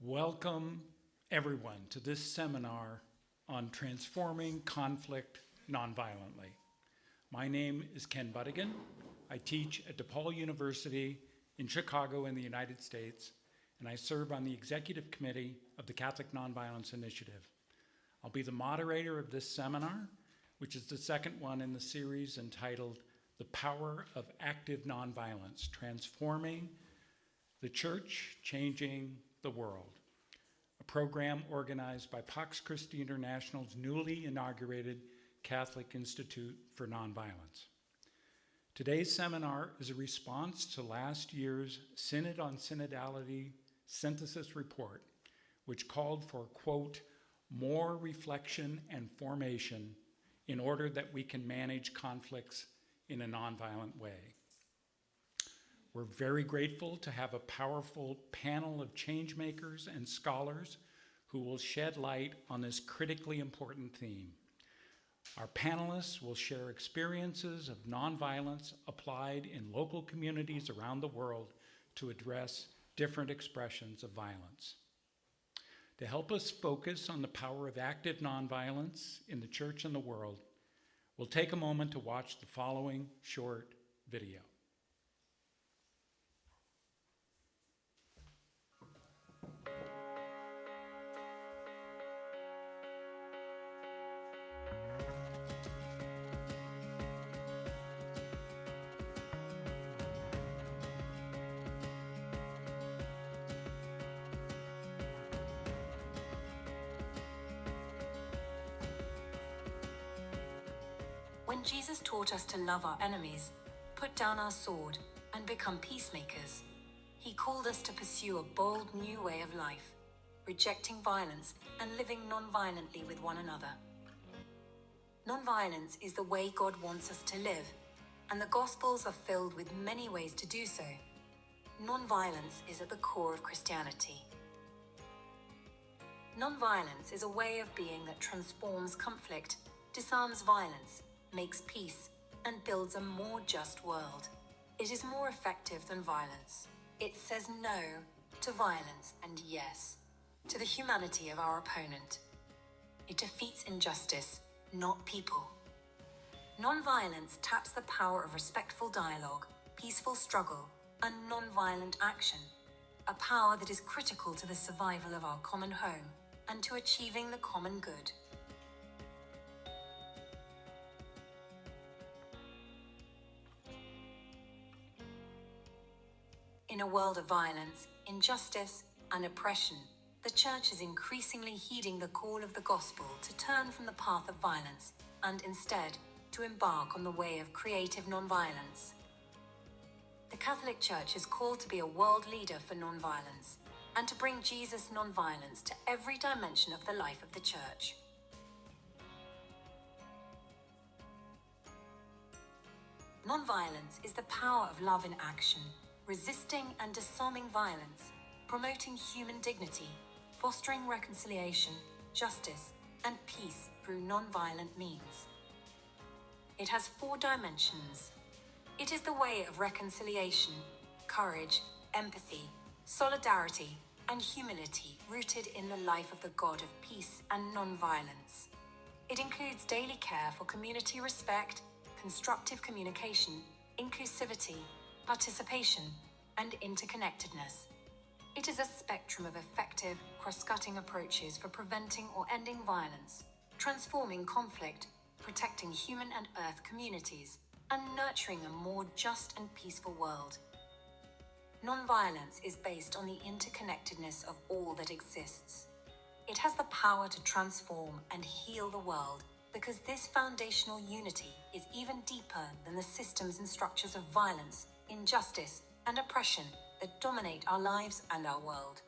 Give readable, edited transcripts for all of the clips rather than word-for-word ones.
Welcome, everyone, to this seminar on transforming conflict nonviolently. My name is Ken Buddigan. I teach at DePaul University in Chicago in the United States, and I serve on the executive committee of the Catholic Nonviolence Initiative. I'll be the moderator of this seminar, which is the second one in the series entitled The Power of Active Nonviolence, Transforming the Church, Changing the World, a program organized by Pax Christi International's newly inaugurated Catholic Institute for Nonviolence. Today's seminar is a response to last year's Synod on Synodality synthesis report, which called for, quote, more reflection and formation in order that we can manage conflicts in a nonviolent way. We're very grateful to have a powerful panel of changemakers and scholars who will shed light on this critically important theme. Our panelists will share experiences of nonviolence applied in local communities around the world to address different expressions of violence. To help us focus on the power of active nonviolence in the church and the world, we'll take a moment to watch the following short video. When Jesus taught us to love our enemies, put down our sword, and become peacemakers, he called us to pursue a bold new way of life, rejecting violence and living non-violently with one another. Non-violence is the way God wants us to live, and the Gospels are filled with many ways to do so. Non-violence is at the core of Christianity. Non-violence is a way of being that transforms conflict, disarms violence, makes peace, and builds a more just world. It is more effective than violence. It says no to violence and yes to the humanity of our opponent. It defeats injustice, not people. Non-violence taps the power of respectful dialogue, peaceful struggle, and non-violent action, a power that is critical to the survival of our common home and to achieving the common good. In a world of violence, injustice, and oppression, the Church is increasingly heeding the call of the Gospel to turn from the path of violence and instead to embark on the way of creative nonviolence. The Catholic Church is called to be a world leader for nonviolence and to bring Jesus' nonviolence to every dimension of the life of the Church. Nonviolence is the power of love in action, resisting and disarming violence, promoting human dignity, fostering reconciliation, justice, and peace through non-violent means. It has 4 dimensions. It is the way of reconciliation, courage, empathy, solidarity, and humility rooted in the life of the God of peace and non-violence. It includes daily care for community respect, constructive communication, inclusivity, participation, and interconnectedness. It is a spectrum of effective, cross-cutting approaches for preventing or ending violence, transforming conflict, protecting human and earth communities, and nurturing a more just and peaceful world. Nonviolence is based on the interconnectedness of all that exists. It has the power to transform and heal the world because this foundational unity is even deeper than the systems and structures of violence, injustice, and oppression that dominate our lives and our world.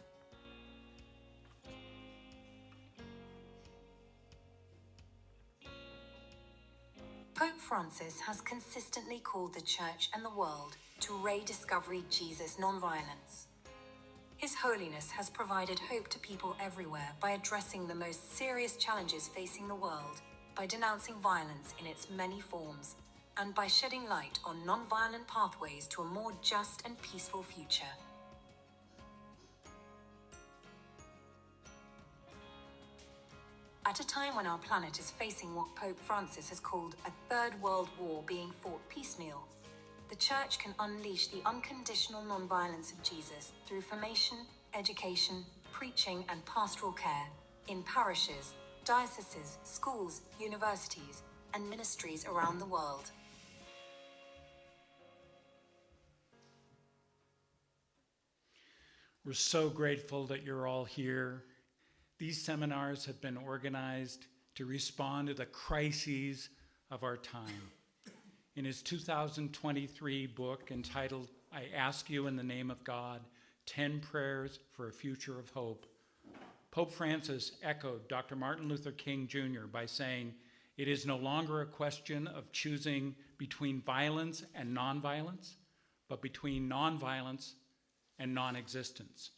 Pope Francis has consistently called the Church and the world to rediscover Jesus' nonviolence. His Holiness has provided hope to people everywhere by addressing the most serious challenges facing the world, by denouncing violence in its many forms, and by shedding light on non-violent pathways to a more just and peaceful future. At a time when our planet is facing what Pope Francis has called a third world war being fought piecemeal, the Church can unleash the unconditional non-violence of Jesus through formation, education, preaching, and pastoral care in parishes, dioceses, schools, universities, and ministries around the world. We're so grateful that you're all here. These seminars have been organized to respond to the crises of our time. In his 2023 book entitled, I Ask You in the Name of God, 10 Prayers for a Future of Hope, Pope Francis echoed Dr. Martin Luther King Jr. by saying, it is no longer a question of choosing between violence and nonviolence, but between nonviolence and non-existence.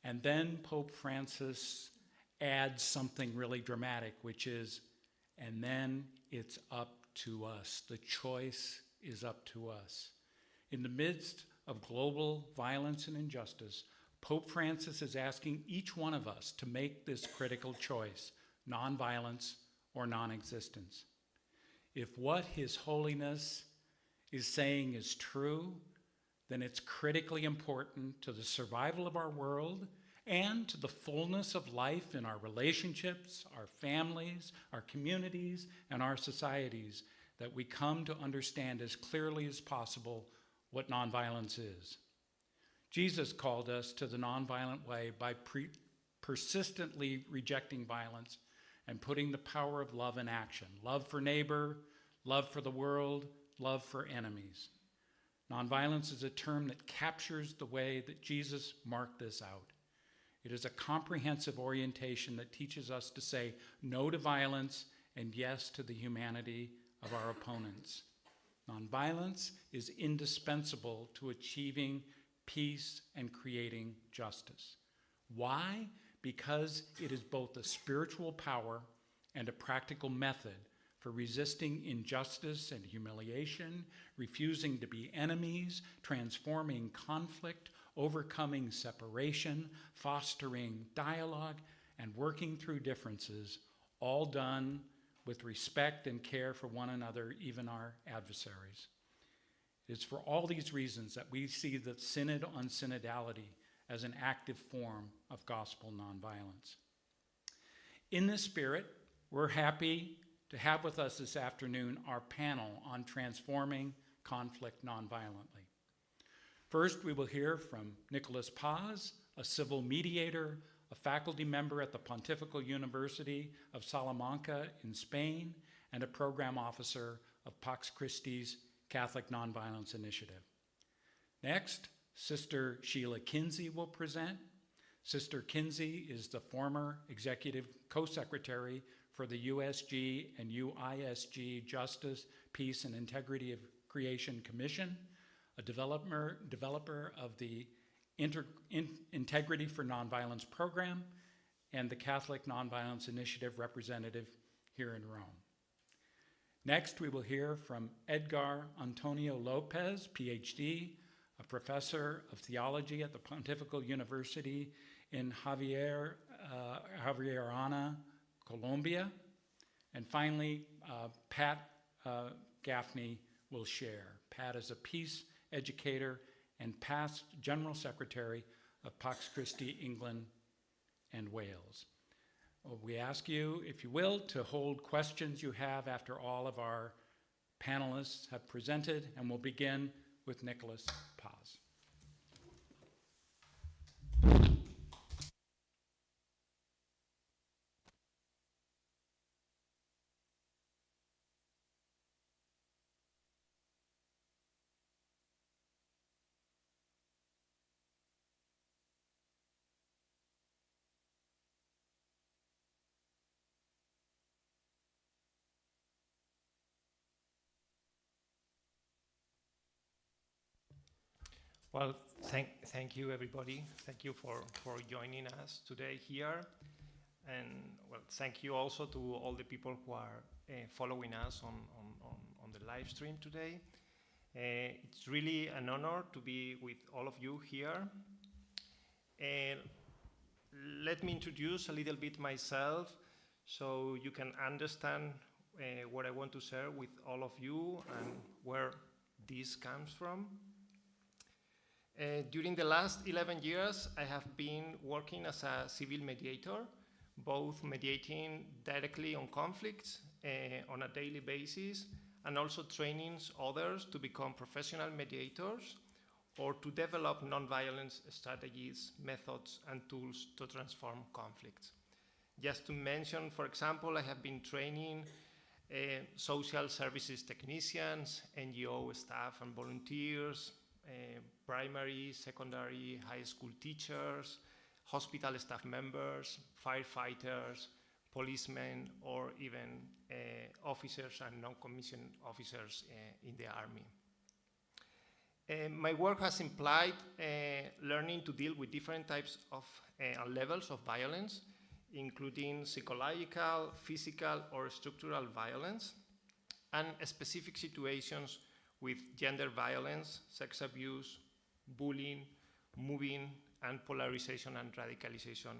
And then Pope Francis adds something really dramatic, which is, and then it's up to us. The choice is up to us. In the midst of global violence and injustice, Pope Francis is asking each one of us to make this critical choice, nonviolence or non-existence. If what His Holiness is saying is true, then it's critically important to the survival of our world and to the fullness of life in our relationships, our families, our communities, and our societies, that we come to understand as clearly as possible what nonviolence is. Jesus called us to the nonviolent way by persistently rejecting violence and putting the power of love in action. Love for neighbor, love for the world, love for enemies. Nonviolence is a term that captures the way that Jesus marked this out. It is a comprehensive orientation that teaches us to say no to violence and yes to the humanity of our opponents. Nonviolence is indispensable to achieving peace and creating justice. Why? Because it is both a spiritual power and a practical method for resisting injustice and humiliation, refusing to be enemies, transforming conflict, overcoming separation, fostering dialogue, and working through differences, all done with respect and care for one another, even our adversaries. It is for all these reasons that we see the Synod on Synodality as an active form of gospel nonviolence. In this spirit, we're happy to have with us this afternoon our panel on transforming conflict nonviolently. First, we will hear from Nicolás Paz, a civil mediator, a faculty member at the Pontifical University of Salamanca in Spain, and a program officer of Pax Christi's Catholic Nonviolence Initiative. Next, Sister Sheila Kinsey will present. Sister Kinsey is the former executive co-secretary for the USG and UISG Justice, Peace, and Integrity of Creation Commission, a developer of the Integrity for Nonviolence program, and the Catholic Nonviolence Initiative representative here in Rome. Next, we will hear from Edgar Antonio Lopez, PhD, a professor of theology at the Pontifical University in Javeriana, Colombia. And finally, Pat Gaffney will share. Pat is a peace educator and past General Secretary of Pax Christi, England and Wales. We ask you, if you will, to hold questions you have after all of our panelists have presented, and we'll begin with Nicolás Paz. Well, thank you, everybody. Thank you for joining us today here. And, well, thank you also to all the people who are following us on the live stream today. It's really an honor to be with all of you here. Let me introduce a little bit myself. so you can understand what I want to share with all of you and where this comes from. During the last 11 years, I have been working as a civil mediator, both mediating directly on conflicts on a daily basis, and also training others to become professional mediators or to develop nonviolence strategies, methods, and tools to transform conflicts. Just to mention, for example, I have been training social services technicians, NGO staff and volunteers, primary, secondary, high school teachers, hospital staff members, firefighters, policemen, or even officers and non-commissioned officers in the army. My work has implied learning to deal with different types of levels of violence, including psychological, physical, or structural violence, and specific situations with gender violence, sex abuse, bullying, mobbing, and polarization and radicalization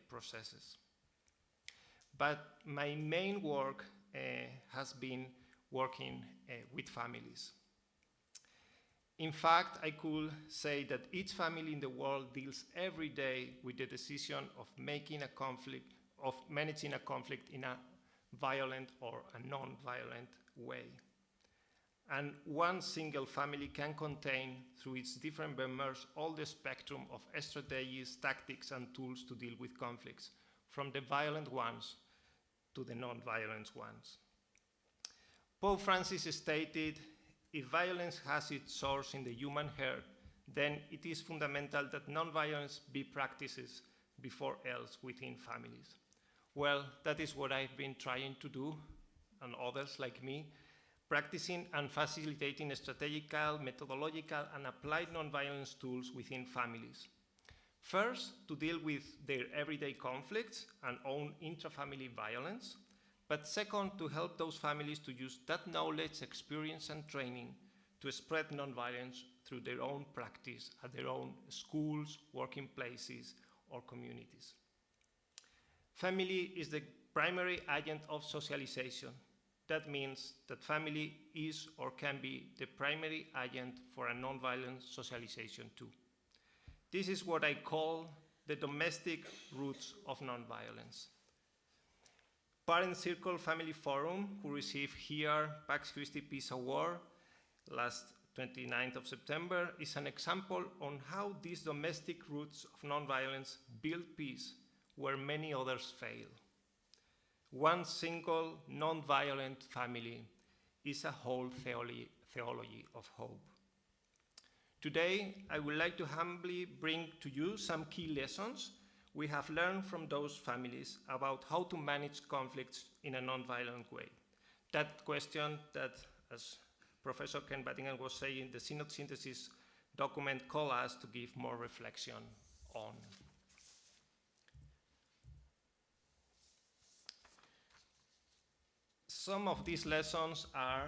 processes. But my main work has been working with families. In fact, I could say that each family in the world deals every day with the decision of managing a conflict in a violent or a non-violent way. And one single family can contain, through its different members, all the spectrum of strategies, tactics, and tools to deal with conflicts, from the violent ones to the non-violent ones. Pope Francis stated, "If violence has its source in the human heart, then it is fundamental that non-violence be practiced before else within families." Well, that is what I've been trying to do, and others like me, practicing and facilitating strategical, methodological, and applied nonviolence tools within families. First, to deal with their everyday conflicts and own intrafamily violence, but second, to help those families to use that knowledge, experience, and training to spread nonviolence through their own practice at their own schools, working places, or communities. Family is the primary agent of socialization. That means that family is or can be the primary agent for a nonviolent socialization too. This is what I call the domestic roots of nonviolence. Parent Circle Family Forum, who received here Pax Christi Peace Award last 29th of September, is an example on how these domestic roots of nonviolence build peace where many others fail. One single non-violent family is a whole theology of hope. Today, I would like to humbly bring to you some key lessons we have learned from those families about how to manage conflicts in a non-violent way. That question that, as Professor Ken Battingham was saying, the Synod synthesis document called us to give more reflection on. Some of these lessons are,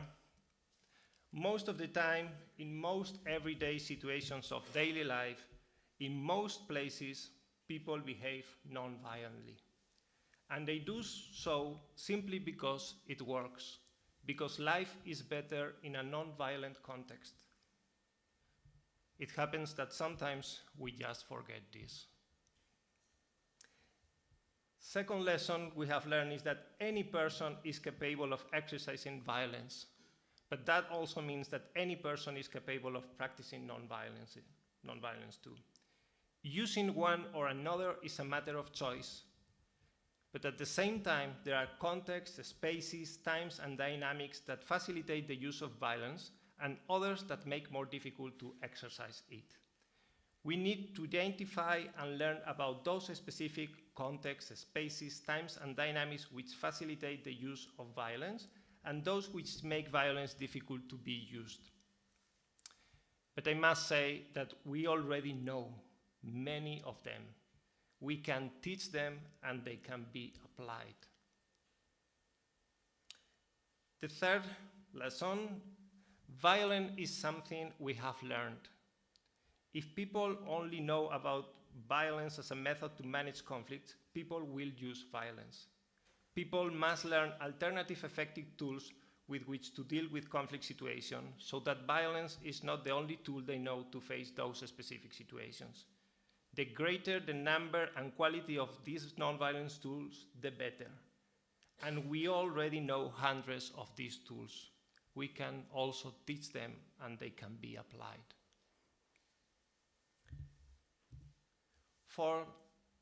most of the time, in most everyday situations of daily life, in most places, people behave non-violently. And they do so simply because it works, because life is better in a non-violent context. It happens that sometimes we just forget this. Second lesson we have learned is that any person is capable of exercising violence, but that also means that any person is capable of practicing nonviolence too. Using one or another is a matter of choice, but at the same time, there are contexts, spaces, times, and dynamics that facilitate the use of violence and others that make more difficult to exercise it. We need to identify and learn about those specific contexts, spaces, times, and dynamics which facilitate the use of violence and those which make violence difficult to be used. But I must say that we already know many of them. We can teach them and they can be applied. The third lesson, violence is something we have learned. If people only know about violence as a method to manage conflict, people will use violence. People must learn alternative effective tools with which to deal with conflict situations, so that violence is not the only tool they know to face those specific situations. The greater the number and quality of these nonviolence tools, the better. And we already know hundreds of these tools. We can also teach them and they can be applied. For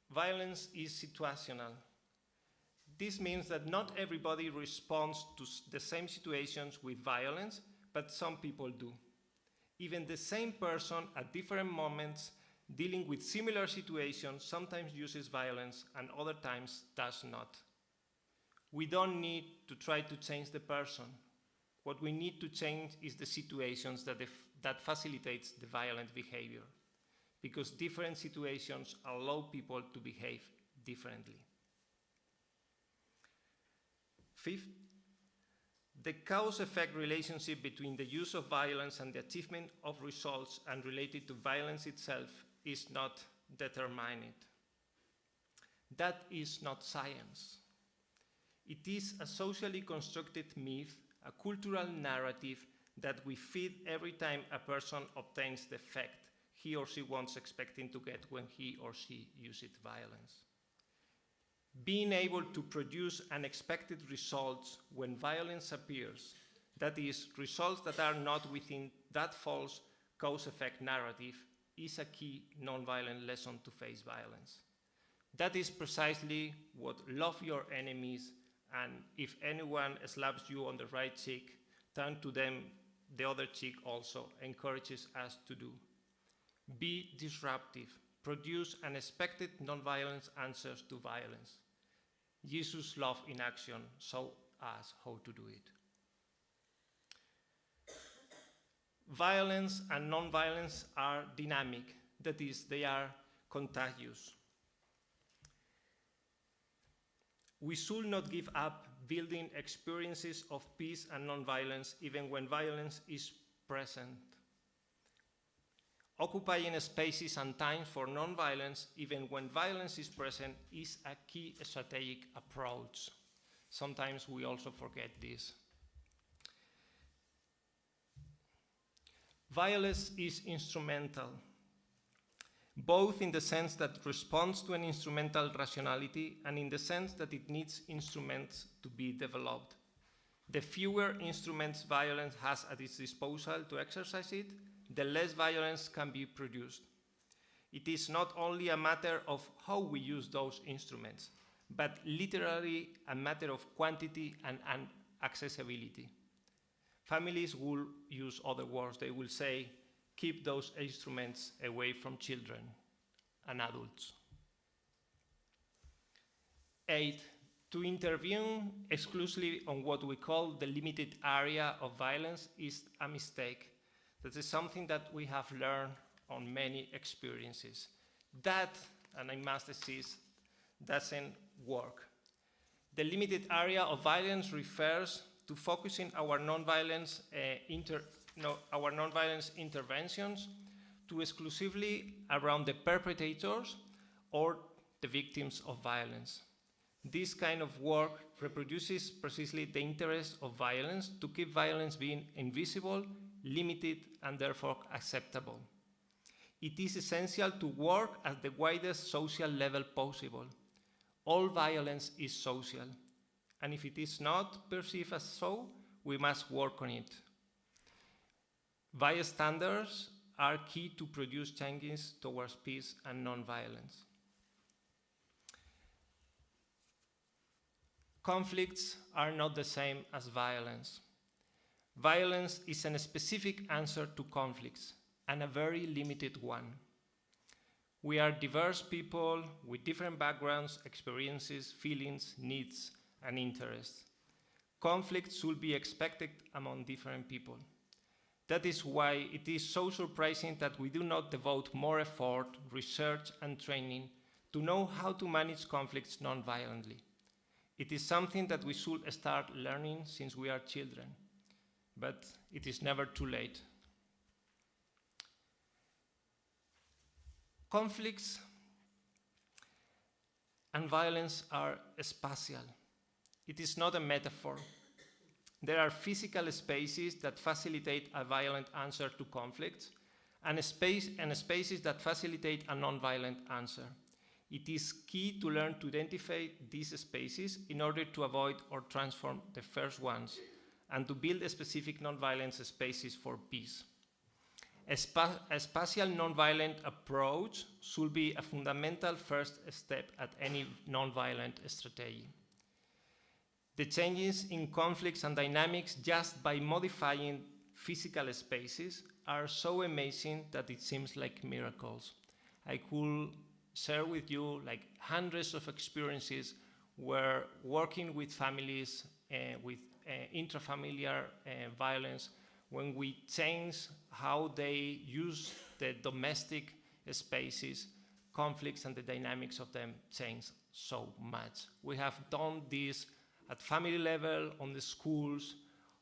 violence is situational. This means that not everybody responds to the same situations with violence, but some people do. Even the same person at different moments dealing with similar situations sometimes uses violence and other times does not. We don't need to try to change the person. What we need to change is the situations that facilitates the violent behavior, because different situations allow people to behave differently. Fifth, the cause-effect relationship between the use of violence and the achievement of results and related to violence itself is not determined. That is not science. It is a socially constructed myth, a cultural narrative that we feed every time a person obtains the effect he or she wants expecting to get when he or she uses violence. Being able to produce unexpected results when violence appears, that is, results that are not within that false cause-effect narrative, is a key nonviolent lesson to face violence. That is precisely what love your enemies, and if anyone slaps you on the right cheek, turn to them the other cheek also encourages us to do. Be disruptive. Produce unexpected nonviolent answers to violence. Jesus' love in action shows us how to do it. Violence and nonviolence are dynamic, that is, they are contagious. We should not give up building experiences of peace and nonviolence even when violence is present. Occupying spaces and times for nonviolence, even when violence is present, is a key strategic approach. Sometimes we also forget this. Violence is instrumental, both in the sense that it responds to an instrumental rationality and in the sense that it needs instruments to be developed. The fewer instruments violence has at its disposal to exercise it, the less violence can be produced. It is not only a matter of how we use those instruments, but literally a matter of quantity and accessibility. Families will use other words. They will say, keep those instruments away from children and adults. 8, to intervene exclusively on what we call the limited area of violence is a mistake. That is something that we have learned on many experiences. That, and I must insist, doesn't work. The limited area of violence refers to focusing our nonviolence interventions to exclusively around the perpetrators or the victims of violence. This kind of work reproduces precisely the interest of violence to keep violence being invisible, limited, and therefore acceptable. It is essential to work at the widest social level possible. All violence is social, and if it is not perceived as so, we must work on it. Bystanders are key to produce changes towards peace and nonviolence. Conflicts are not the same as violence. Violence is a specific answer to conflicts, and a very limited one. We are diverse people with different backgrounds, experiences, feelings, needs, and interests. Conflict should be expected among different people. That is why it is so surprising that we do not devote more effort, research, and training to know how to manage conflicts nonviolently. It is something that we should start learning since we are children, but it is never too late. Conflicts and violence are spatial. It is not a metaphor. There are physical spaces that facilitate a violent answer to conflicts, and spaces that facilitate a non-violent answer. It is key to learn to identify these spaces in order to avoid or transform the first ones, and to build specific non-violence spaces for peace. A spatial non-violent approach should be a fundamental first step at any non-violent strategy. The changes in conflicts and dynamics just by modifying physical spaces are so amazing that it seems like miracles. I could share with you like hundreds of experiences where working with families with intrafamiliar violence, when we change how they use the domestic spaces, conflicts and the dynamics of them change so much. We have done this at family level, on the schools,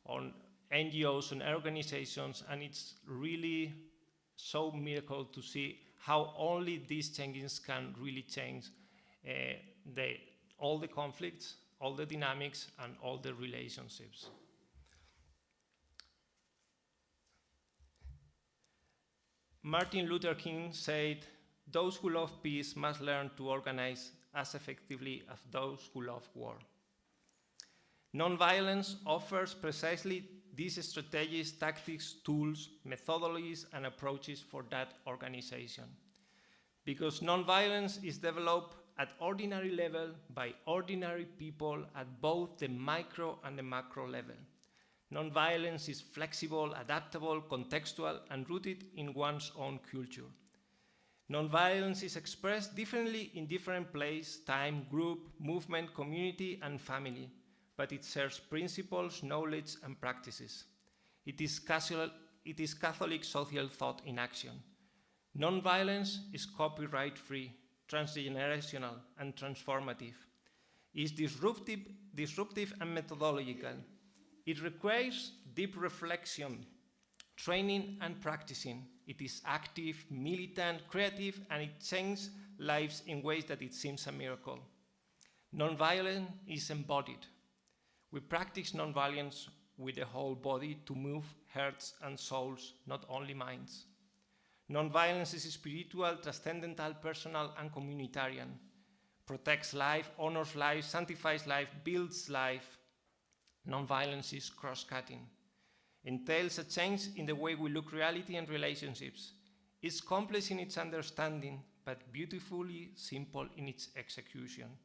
on NGOs and organizations, and it's really so miracle to see how only these changes can really change all the conflicts, all the dynamics, and all the relationships. Martin Luther King said, "Those who love peace must learn to organize as effectively as those who love war." Nonviolence offers precisely these strategies, tactics, tools, methodologies, and approaches for that organization. Because nonviolence is developed at ordinary level by ordinary people at both the micro and the macro level. Nonviolence is flexible, adaptable, contextual, and rooted in one's own culture. Nonviolence is expressed differently in different place, time, group, movement, community, and family, but it shares principles, knowledge, and practices. It is Catholic social thought in action. Nonviolence is copyright-free, transgenerational, and transformative. It is disruptive and methodological. It requires deep reflection, training, and practicing. It is active, militant, creative, and it changes lives in ways that it seems a miracle. Nonviolence is embodied. We practice nonviolence with the whole body to move hearts and souls, not only minds. Nonviolence is spiritual, transcendental, personal, and communitarian. Protects life, honors life, sanctifies life, builds life. Nonviolence is cross-cutting. Entails a change in the way we look at reality and relationships. It's complex in its understanding, but beautifully simple in its execution.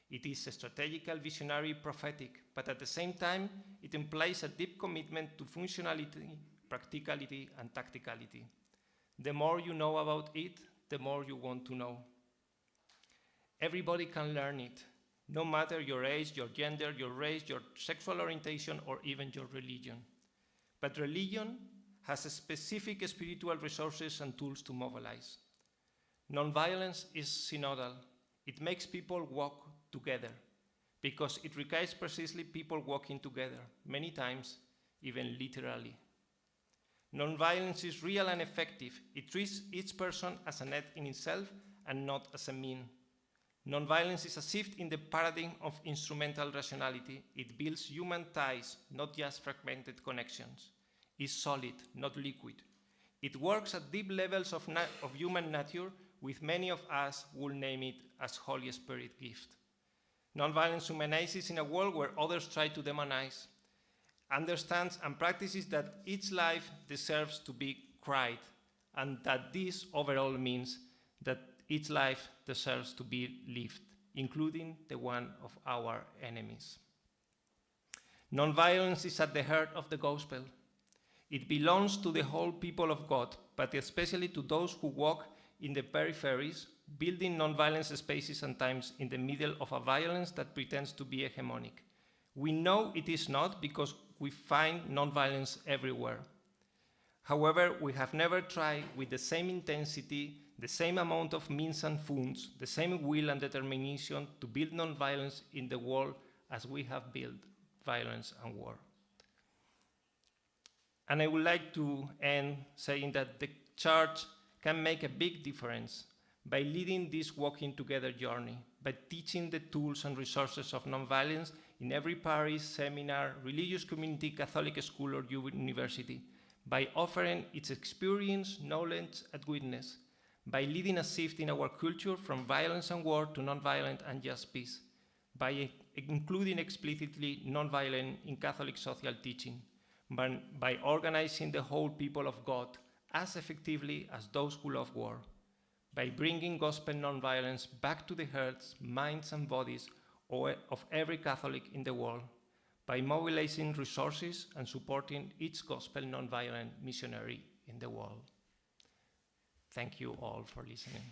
It is strategical, visionary, prophetic, but at the same time, it implies a deep commitment to functionality, practicality, and tacticality. The more you know about it, the more you want to know. Everybody can learn it, no matter your age, your gender, your race, your sexual orientation, or even your religion. But religion has specific spiritual resources and tools to mobilize. Nonviolence is synodal. It makes people walk together, because it requires precisely people walking together, many times, even literally. Nonviolence is real and effective. It treats each person as an end in itself and not as a mean. Nonviolence is a shift in the paradigm of instrumental rationality. It builds human ties, not just fragmented connections. It's solid, not liquid. It works at deep levels of human nature, with many of us will name it as Holy Spirit gift. Nonviolence humanizes in a world where others try to demonize, understands and practices that each life deserves to be cried, and that this overall means that each life deserves to be lived, including the one of our enemies. Nonviolence is at the heart of the gospel. It belongs to the whole people of God, but especially to those who walk in the peripheries, building nonviolence spaces and times in the middle of a violence that pretends to be hegemonic. We know it is not, because we find nonviolence everywhere. However, we have never tried with the same intensity, the same amount of means and funds, the same will and determination to build nonviolence in the world as we have built violence and war. And I would like to end saying that the church can make a big difference by leading this walking together journey, by teaching the tools and resources of nonviolence in every parish, seminar, religious community, Catholic school, or university, by offering its experience, knowledge, and witness, by leading a shift in our culture from violence and war to nonviolent and just peace, by including explicitly nonviolence in Catholic social teaching, by organizing the whole people of God as effectively as those who love war, by bringing gospel nonviolence back to the hearts, minds, and bodies of every Catholic in the world, by mobilizing resources and supporting each gospel nonviolent missionary in the world. Thank you all for listening.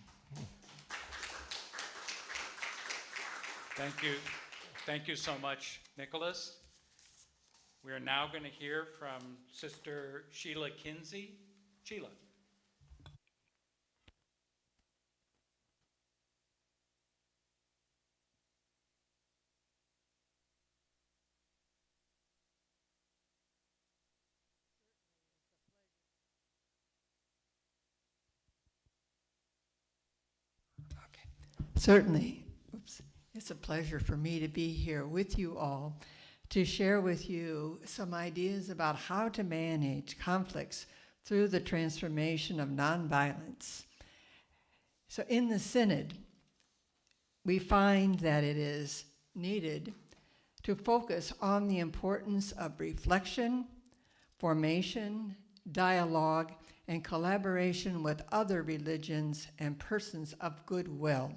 Thank you. Thank you so much, Nicolás. We are now going to hear from Sister Sheila Kinsey. Sheila. Certainly, it's a pleasure for me to be here with you all to share with you some ideas about how to manage conflicts through the transformation of nonviolence. So in the Synod, we find that it is needed to focus on the importance of reflection, formation, dialogue, and collaboration with other religions and persons of goodwill.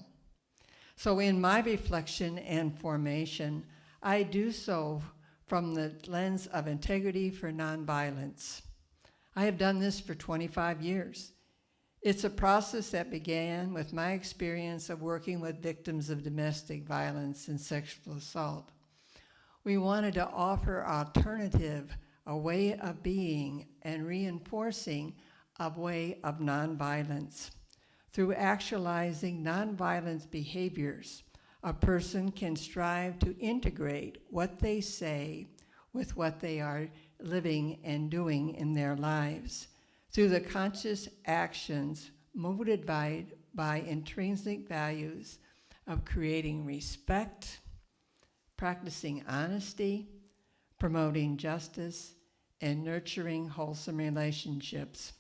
So in my reflection and formation, I do so from the lens of integrity for nonviolence. I have done this for 25 years. It's a process that began with my experience of working with victims of domestic violence and sexual assault. We wanted to offer alternative, a way of being and reinforcing a way of nonviolence. Through actualizing nonviolent behaviors, a person can strive to integrate what they say with what they are living and doing in their lives through the conscious actions motivated by intrinsic values of creating respect, practicing honesty, promoting justice, and nurturing wholesome relationships.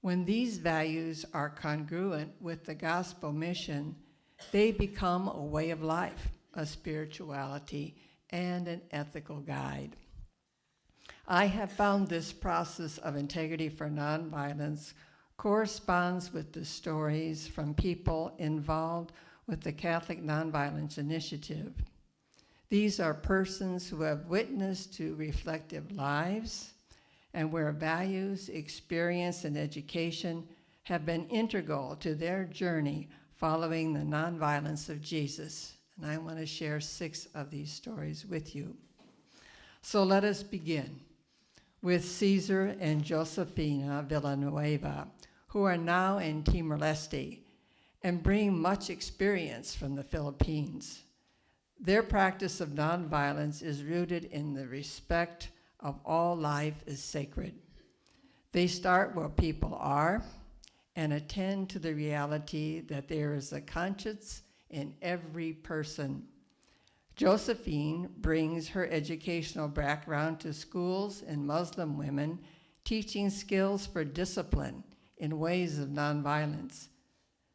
When these values are congruent with the gospel mission, they become a way of life, a spirituality, and an ethical guide. I have found this process of integrity for nonviolence corresponds with the stories from people involved with the Catholic Nonviolence Initiative. These are persons who have witnessed to reflective lives and where values, experience, and education have been integral to their journey following the nonviolence of Jesus. And I want to share 6 of these stories with you. So let us begin with Cesar and Josefina Villanueva, who are now in Timor-Leste and bring much experience from the Philippines. Their practice of nonviolence is rooted in the respect of all life is sacred. They start where people are and attend to the reality that there is a conscience in every person. Josephine brings her educational background to schools and Muslim women, teaching skills for discipline in ways of nonviolence.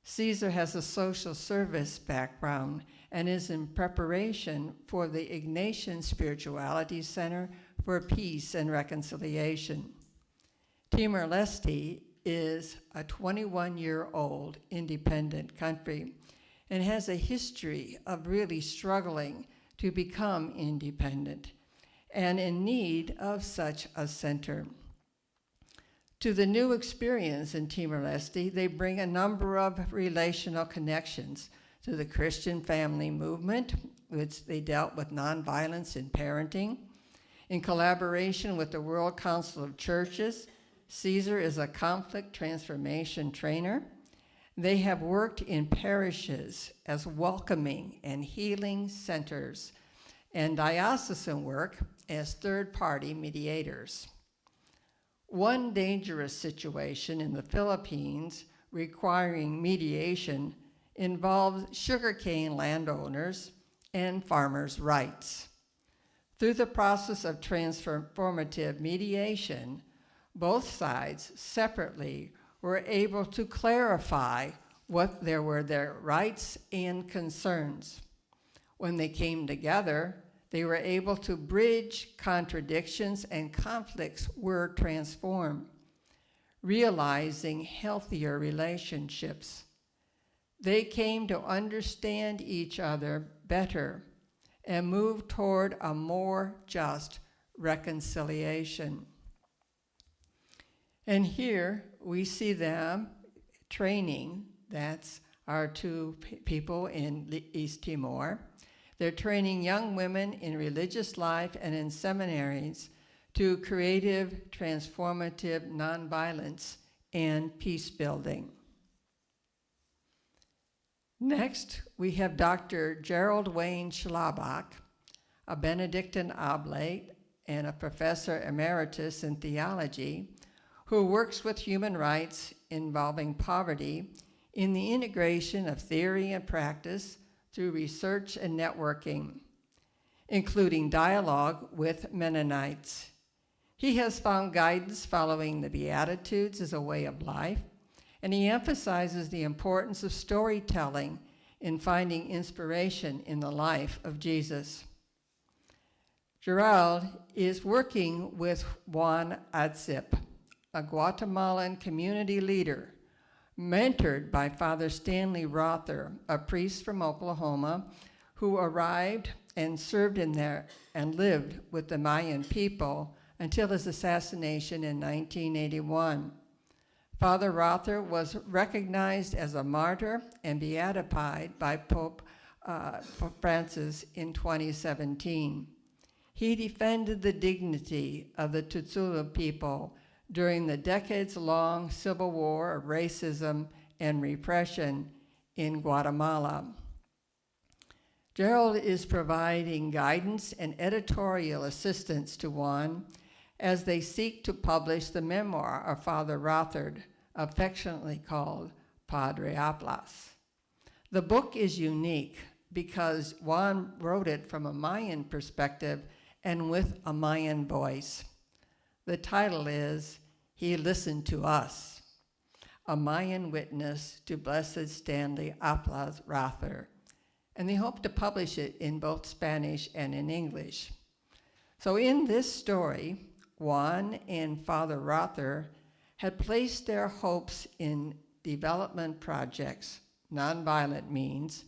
Cesar has a social service background and is in preparation for the Ignatian Spirituality Center for Peace and Reconciliation. Timor-Leste is a 21-year-old independent country and has a history of really struggling to become independent and in need of such a center. To the new experience in Timor-Leste, they bring a number of relational connections to the Christian family movement, which they dealt with nonviolence in parenting. In collaboration with the World Council of Churches, Cesar is a conflict transformation trainer. They have worked in parishes as welcoming and healing centers and diocesan work as third-party mediators. One dangerous situation in the Philippines requiring mediation involved sugarcane landowners and farmers' rights. Through the process of transformative mediation, both sides separately were able to clarify what were their rights and concerns. When they came together, they were able to bridge contradictions, and conflicts were transformed, realizing healthier relationships. They came to understand each other better and move toward a more just reconciliation. And here we see them training. That's our two people in East Timor. They're training young women in religious life and in seminaries to creative, transformative nonviolence and peace building. Next, we have Dr. Gerald Wayne Schlabach, a Benedictine oblate and a professor emeritus in theology, who works with human rights involving poverty in the integration of theory and practice through research and networking, including dialogue with Mennonites. He has found guidance following the Beatitudes as a way of life, and he emphasizes the importance of storytelling in finding inspiration in the life of Jesus. Gerald is working with Juan Atzip, a Guatemalan community leader, mentored by Father Stanley Rother, a priest from Oklahoma who arrived and served in there and lived with the Mayan people until his assassination in 1981. Father Rother was recognized as a martyr and beatified by Pope Francis in 2017. He defended the dignity of the Tzotzil people during the decades-long civil war of racism and repression in Guatemala. Gerald is providing guidance and editorial assistance to Juan as they seek to publish the memoir of Father Rother, affectionately called Padre Aplas. The book is unique because Juan wrote it from a Mayan perspective and with a Mayan voice. The title is He Listened to Us, a Mayan witness to Blessed Stanley Aplas Rother, and they hope to publish it in both Spanish and in English. So in this story, Juan and Father Rother had placed their hopes in development projects, nonviolent means,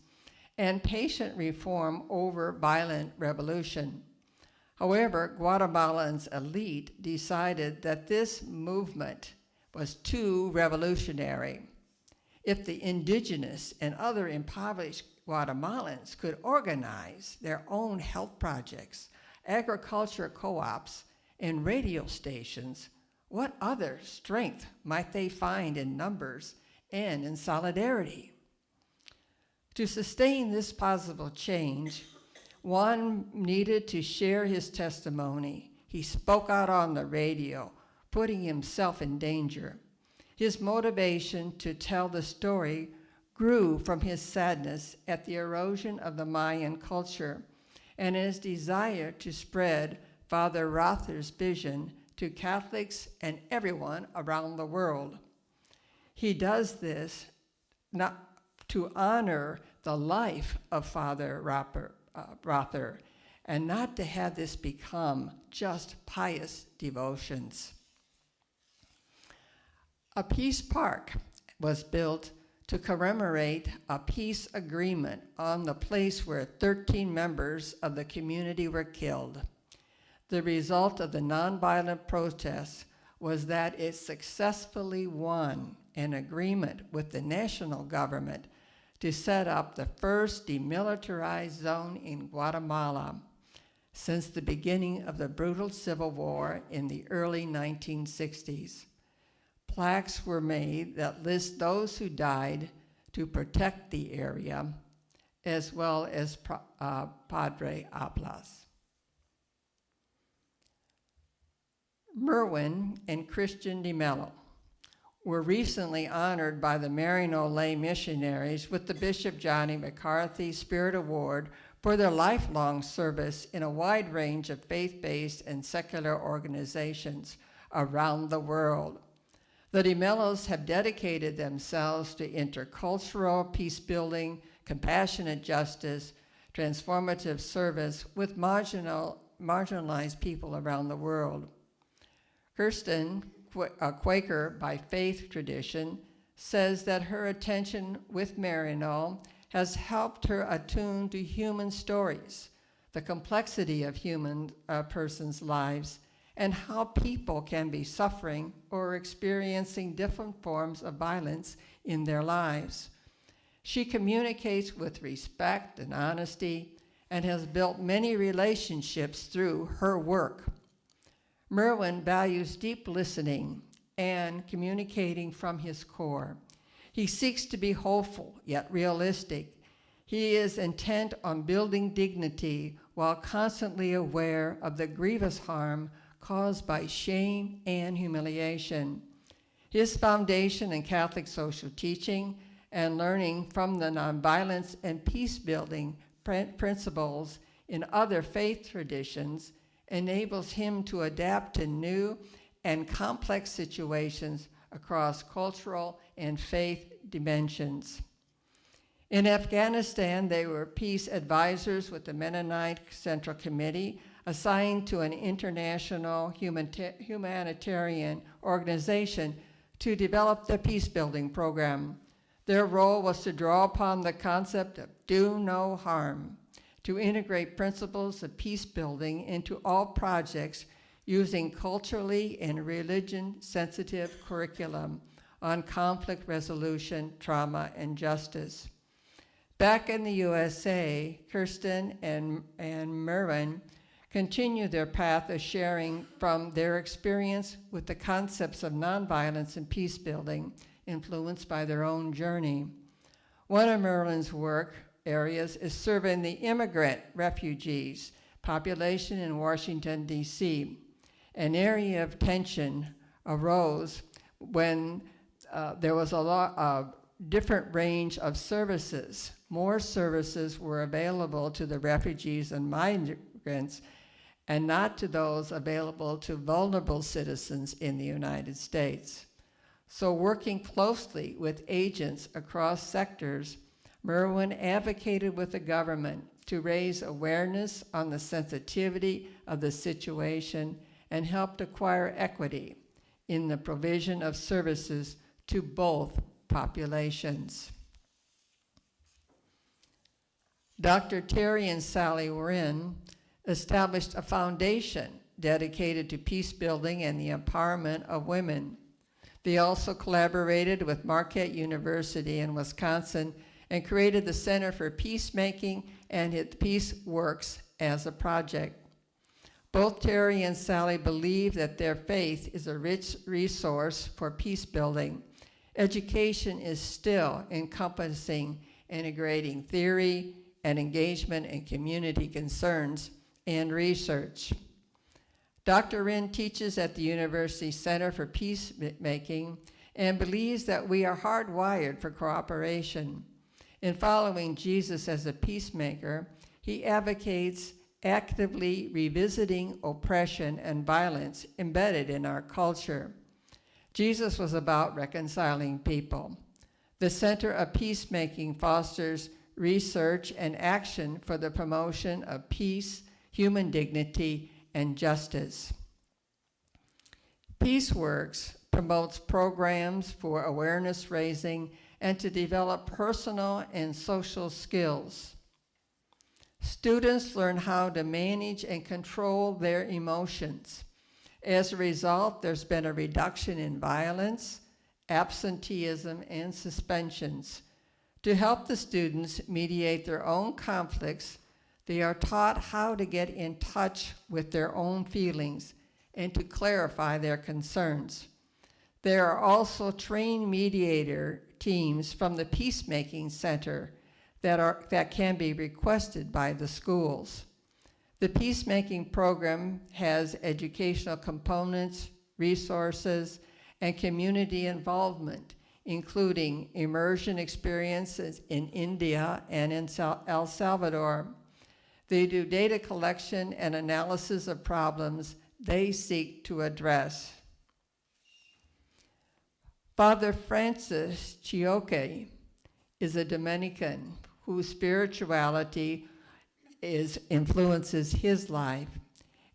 and patient reform over violent revolution. However, Guatemala's elite decided that this movement was too revolutionary. If the indigenous and other impoverished Guatemalans could organize their own health projects, agriculture co-ops, and radio stations, what other strength might they find in numbers and in solidarity? To sustain this possible change, Juan needed to share his testimony. He spoke out on the radio, putting himself in danger. His motivation to tell the story grew from his sadness at the erosion of the Mayan culture and his desire to spread Father Rother's vision to Catholics and everyone around the world. He does this not to honor the life of Father Rother and not to have this become just pious devotions. A peace park was built to commemorate a peace agreement on the place where 13 members of the community were killed. The result of the nonviolent protests was that it successfully won an agreement with the national government to set up the first demilitarized zone in Guatemala since the beginning of the brutal civil war in the early 1960s. Plaques were made that list those who died to protect the area, as well as Padre Aplas. Merwin and Christian de Mello were recently honored by the Marino lay missionaries with the Bishop Johnny McCarthy Spirit Award for their lifelong service in a wide range of faith-based and secular organizations around the world. The De Mellos have dedicated themselves to intercultural peace-building, compassionate justice, transformative service with marginalized people around the world. Kirsten, a Quaker by faith tradition, says that her attention with Marino has helped her attune to human stories, the complexity of human persons' lives, and how people can be suffering or experiencing different forms of violence in their lives. She communicates with respect and honesty and has built many relationships through her work. Merwin values deep listening and communicating from his core. He seeks to be hopeful yet realistic. He is intent on building dignity while constantly aware of the grievous harm caused by shame and humiliation. His foundation in Catholic social teaching and learning from the nonviolence and peace-building principles in other faith traditions enables him to adapt to new and complex situations across cultural and faith dimensions. In Afghanistan, they were peace advisors with the Mennonite Central Committee, assigned to an international humanitarian organization to develop the peace-building program. Their role was to draw upon the concept of do no harm, to integrate principles of peace-building into all projects using culturally and religion-sensitive curriculum on conflict resolution, trauma, and justice. Back in the USA, Kirsten and Merwin continue their path of sharing from their experience with the concepts of nonviolence and peace-building, influenced by their own journey. One of Merwin's work areas is serving the immigrant refugees population in Washington, D.C. An area of tension arose when there was a different range of services. More services were available to the refugees and migrants and not to those available to vulnerable citizens in the United States. So working closely with agents across sectors, Merwin advocated with the government to raise awareness on the sensitivity of the situation and helped acquire equity in the provision of services to both populations. Dr. Terry and Sally Wren established a foundation dedicated to peace building and the empowerment of women. They also collaborated with Marquette University in Wisconsin and created the Center for Peacemaking and its Peace Works as a project. Both Terry and Sally believe that their faith is a rich resource for peace building. Education is still encompassing integrating theory and engagement in community concerns and research. Dr. Wren teaches at the University Center for Peacemaking and believes that we are hardwired for cooperation. In following Jesus as a peacemaker, he advocates actively revisiting oppression and violence embedded in our culture. Jesus was about reconciling people. The Center of Peacemaking fosters research and action for the promotion of peace, human dignity, and justice. PeaceWorks promotes programs for awareness raising and to develop personal and social skills. Students learn how to manage and control their emotions. As a result, there's been a reduction in violence, absenteeism, and suspensions. To help the students mediate their own conflicts, they are taught how to get in touch with their own feelings and to clarify their concerns. There are also trained mediator teams from the Peacemaking Center that can be requested by the schools. The Peacemaking program has educational components, resources, and community involvement, including immersion experiences in India and in El Salvador. They do data collection and analysis of problems they seek to address. Father Francis Chioque is a Dominican whose spirituality influences his life,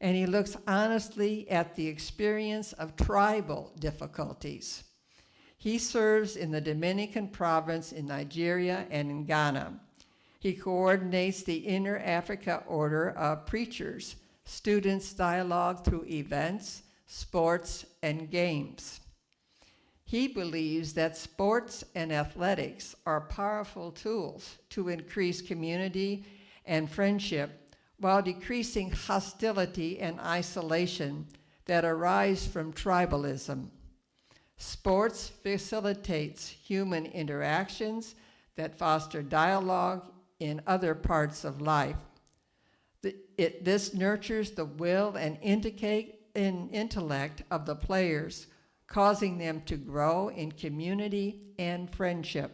and he looks honestly at the experience of tribal difficulties. He serves in the Dominican province in Nigeria and in Ghana. He coordinates the Inner Africa Order of Preachers, students dialogue through events, sports, and games. He believes that sports and athletics are powerful tools to increase community and friendship while decreasing hostility and isolation that arise from tribalism. Sports facilitates human interactions that foster dialogue in other parts of life. This nurtures the will and intellect of the players, causing them to grow in community and friendship.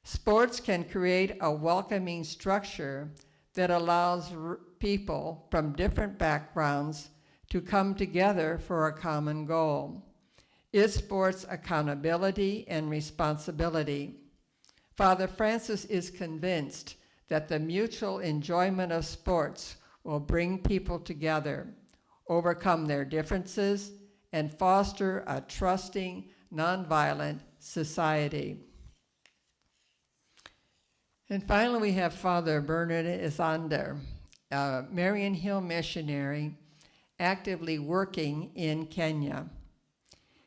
Sports can create a welcoming structure that allows people from different backgrounds to come together for a common goal. It supports accountability and responsibility. Father Francis is convinced that the mutual enjoyment of sports will bring people together, overcome their differences, and foster a trusting, nonviolent society. And finally, we have Father Bernard Isander, a Marian Hill missionary actively working in Kenya.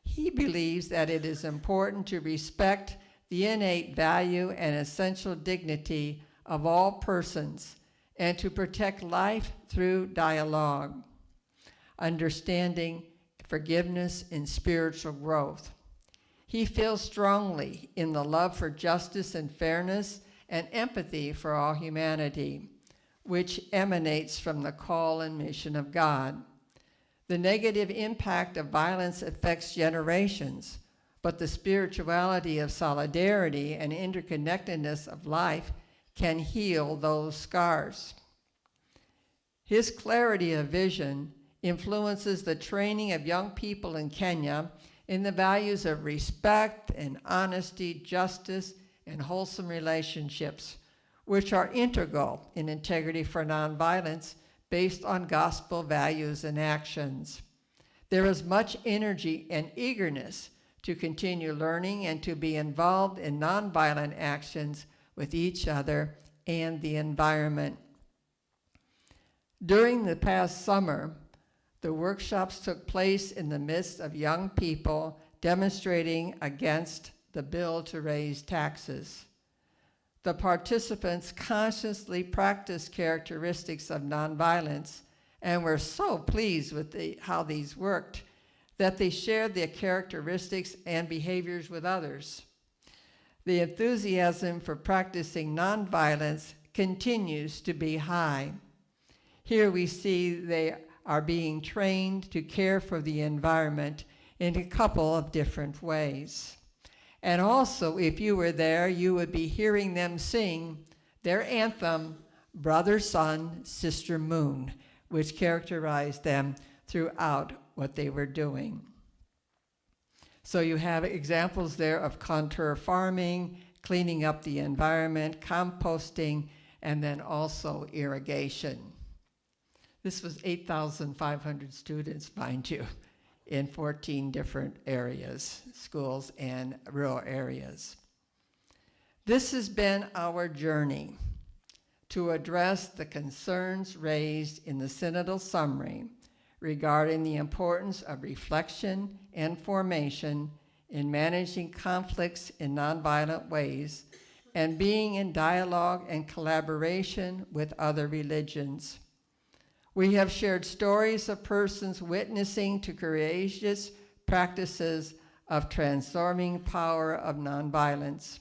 He believes that it is important to respect the innate value and essential dignity of all persons and to protect life through dialogue, understanding, forgiveness, and spiritual growth. He feels strongly in the love for justice and fairness and empathy for all humanity, which emanates from the call and mission of God. The negative impact of violence affects generations, but the spirituality of solidarity and interconnectedness of life can heal those scars. His clarity of vision influences the training of young people in Kenya in the values of respect and honesty, justice, and wholesome relationships, which are integral in Integrity for Nonviolence based on gospel values and actions. There is much energy and eagerness to continue learning and to be involved in nonviolent actions with each other and the environment. During the past summer, the workshops took place in the midst of young people demonstrating against the bill to raise taxes. The participants consciously practiced characteristics of nonviolence and were so pleased with how these worked that they shared their characteristics and behaviors with others. The enthusiasm for practicing nonviolence continues to be high. Here we see they are being trained to care for the environment in a couple of different ways. And also, if you were there, you would be hearing them sing their anthem, Brother Sun, Sister Moon, which characterized them throughout what they were doing. So you have examples there of contour farming, cleaning up the environment, composting, and then also irrigation. This was 8,500 students, mind you, in 14 different areas, schools and rural areas. This has been our journey to address the concerns raised in the Synodal Summary regarding the importance of reflection and formation in managing conflicts in nonviolent ways and being in dialogue and collaboration with other religions. We have shared stories of persons witnessing to courageous practices of transforming power of nonviolence.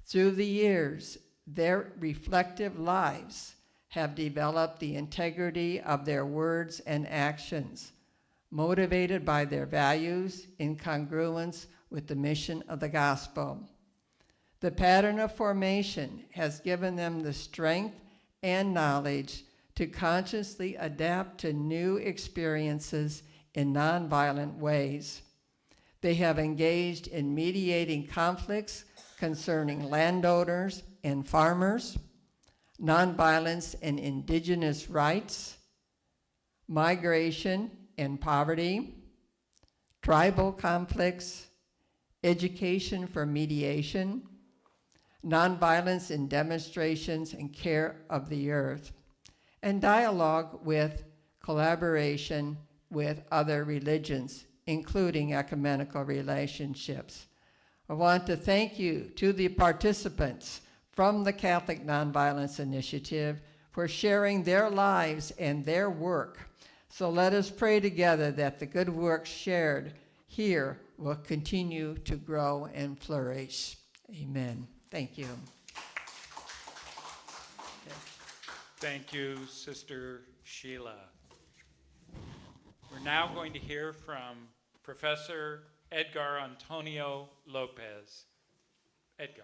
Through the years, their reflective lives have developed the integrity of their words and actions, motivated by their values in congruence with the mission of the gospel. The pattern of formation has given them the strength and knowledge to consciously adapt to new experiences in nonviolent ways. They have engaged in mediating conflicts concerning landowners and farmers, nonviolence and indigenous rights, migration and poverty, tribal conflicts, education for mediation, nonviolence in demonstrations and care of the earth, and dialogue with collaboration with other religions, including ecumenical relationships. I want to thank you to the participants from the Catholic Nonviolence Initiative for sharing their lives and their work. So let us pray together that the good work shared here will continue to grow and flourish. Amen. Thank you. Thank you, Sister Sheila. We're now going to hear from Professor Edgar Antonio Lopez. Edgar.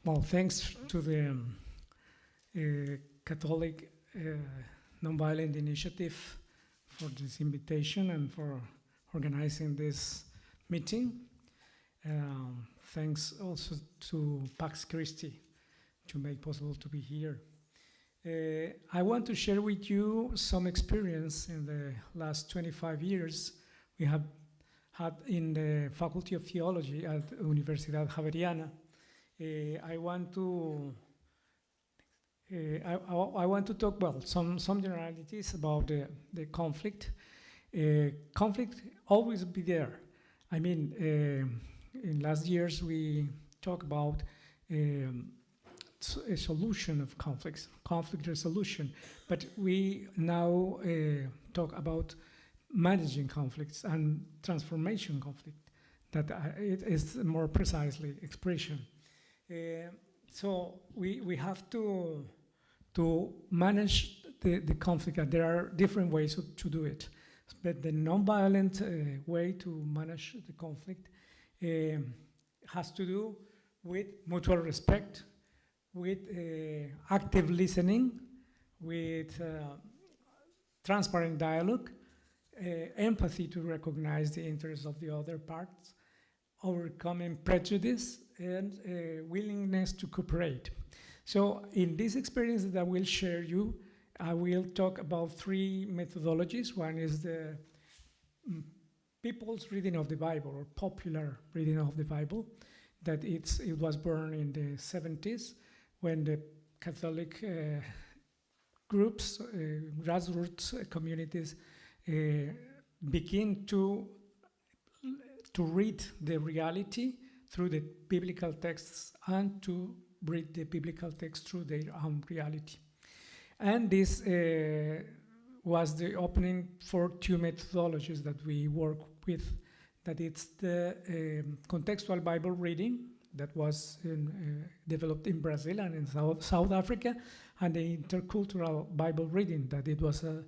Well, thanks to the Catholic Nonviolent Initiative for this invitation and for organizing this meeting. Thanks also to Pax Christi to make possible to be here. I want to share with you some experience in the last 25 years we have had in the Faculty of Theology at Universidad Javeriana. I want to talk, well, some generalities about the conflict. Conflict always be there. I mean, in last years we talked about a solution of conflicts, conflict resolution, but we now talk about managing conflicts and transformation conflict, that it is more precisely expression. So we have to manage the conflict, and there are different ways to do it. But the nonviolent way to manage the conflict has to do with mutual respect, with active listening, with transparent dialogue, empathy to recognize the interests of the other parts, overcoming prejudice, and willingness to cooperate. So in this experience that I will share you, I will talk about three methodologies. One is the people's reading of the Bible, or popular reading of the Bible, that it was born in the 70s when the Catholic groups, grassroots communities begin to read the reality through the biblical texts and to read the biblical text through their own reality. And this was the opening for two methodologies that we work with. That it's the contextual Bible reading that was developed in Brazil and in South Africa, and the intercultural Bible reading that it was an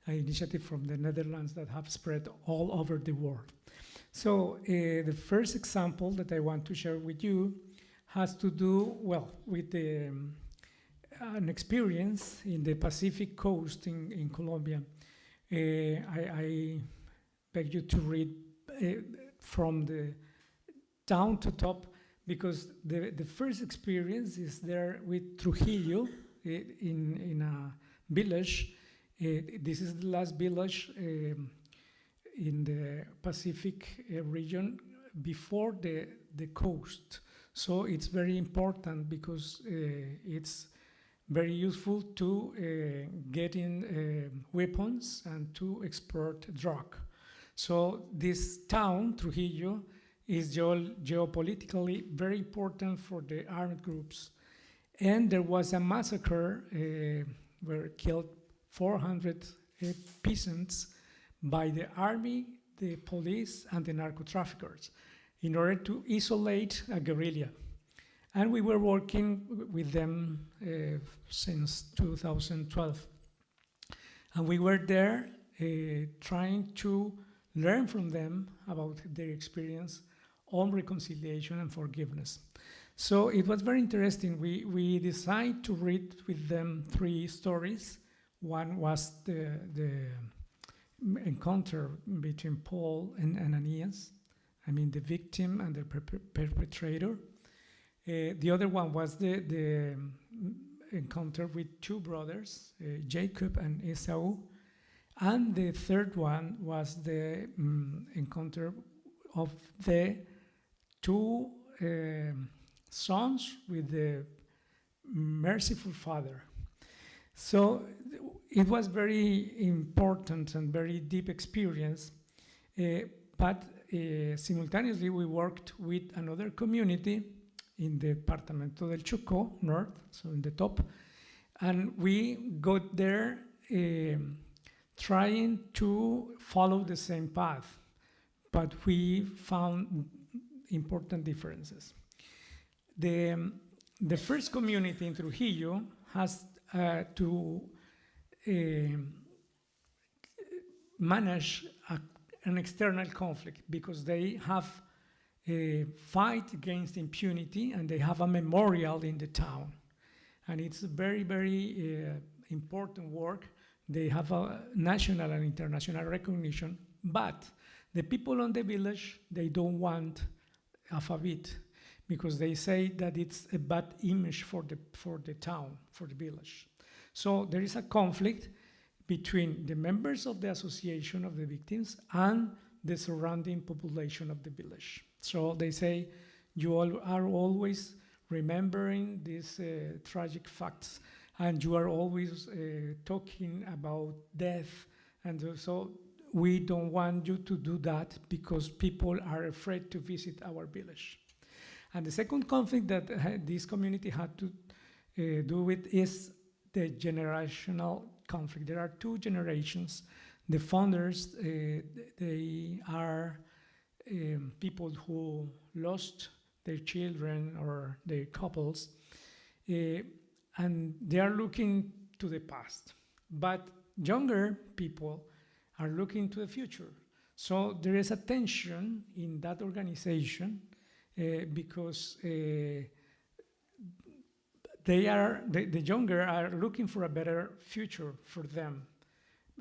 initiative from the Netherlands that have spread all over the world. So the first example that I want to share with you has to do, well, with an experience in the Pacific coast in Colombia. I beg you to read from the down to top, because the first experience is there with Trujillo in a village. This is the last village in the Pacific region before the coast. So it's very important because it's very useful to get in weapons and to export drug. So this town, Trujillo, is geopolitically very important for the armed groups. And there was a massacre where killed 400 peasants by the army, the police, and the narco traffickers. in order to isolate a guerrilla. And we were working with them since 2012. And we were there trying to learn from them about their experience on reconciliation and forgiveness. So it was very interesting. We decided to read with them 3 stories. One was the encounter between Paul and Ananias, the victim and the perpetrator. The other one was the encounter with 2 brothers, Jacob and Esau. And the third one was the encounter of the 2 sons with the merciful father. So it was very important and very deep experience, but simultaneously we worked with another community in the Departamento del Chocó, north, so in the top, and we got there trying to follow the same path, but we found important differences. The first community in Trujillo has to manage an external conflict because they have a fight against impunity and they have a memorial in the town. And it's very, very important work. They have a national and international recognition, but the people on the village, they don't want alphabet because they say that it's a bad image for the town, for the village. So there is a conflict between the members of the association of the victims and the surrounding population of the village. So they say, you all are always remembering these tragic facts, and you are always talking about death, and so we don't want you to do that because people are afraid to visit our village. And the second conflict that this community had to do with is the generational conflict. There are 2 generations. The founders, they are people who lost their children or their couples, and they are looking to the past. But younger people are looking to the future. So there is a tension in that organization because the younger are looking for a better future for them.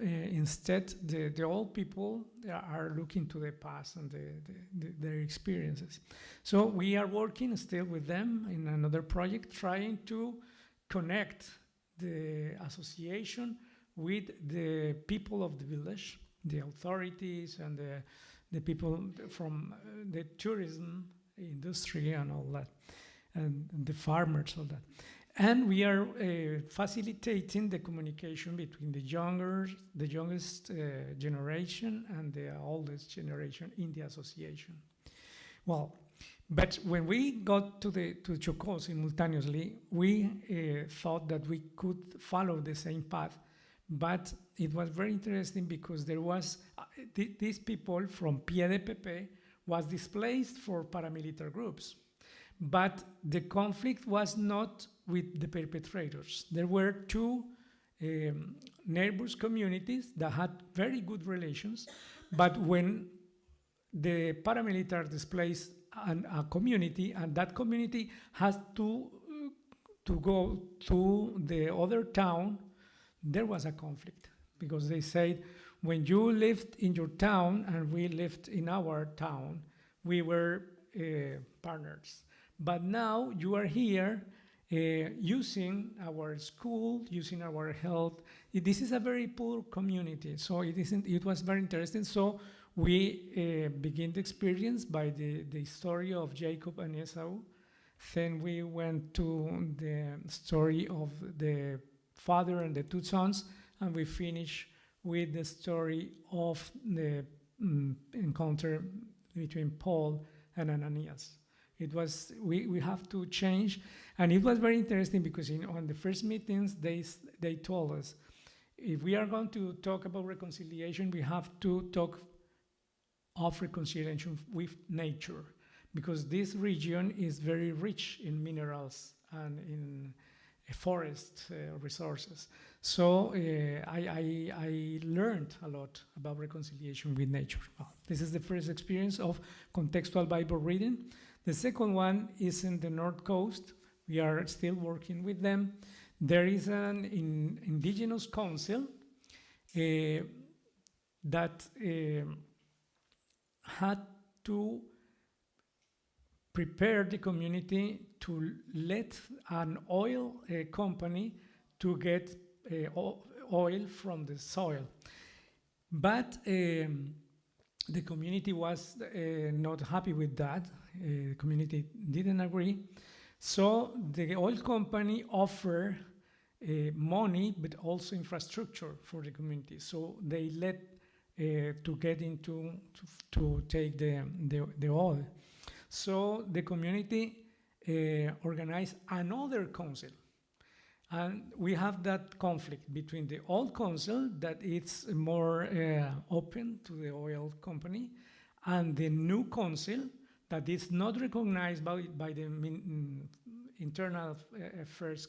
Instead, the old people are looking to the past and their experiences. So we are working still with them in another project, trying to connect the association with the people of the village, the authorities and the people from the tourism industry and all that, and the farmers, all that. And we are facilitating the communication between the youngest generation and the oldest generation in the association. Well, but when we got to Chocó simultaneously, we thought that we could follow the same path, but it was very interesting because there was these people from Pie de Pepe was displaced for paramilitary groups. But the conflict was not with the perpetrators. There were 2 neighbors communities that had very good relations, but when the paramilitary displaced a community, and that community has to go to the other town, there was a conflict because they said, when you lived in your town and we lived in our town, we were partners. But now you are here using our school, using our health. This is a very poor community, so it was very interesting. So we began the experience by the story of Jacob and Esau. Then we went to the story of the father and the 2 sons, and we finished with the story of the encounter between Paul and Ananias. It was, we have to change, and it was very interesting because on the first meetings, they told us, if we are going to talk about reconciliation, we have to talk of reconciliation with nature. because this region is very rich in minerals and in forest resources. So I learned a lot about reconciliation with nature. Well, this is the first experience of contextual Bible reading. The second one is in the North Coast. We are still working with them. There is an indigenous council that had to prepare the community to let an oil company to get oil from the soil. But the community was not happy with that. The community didn't agree. So the oil company offered money, but also infrastructure for the community. So they let to get into to take the oil. So the community organized another council, and we have that conflict between the old council that it's more open to the oil company, and the new council that is not recognized by the internal affairs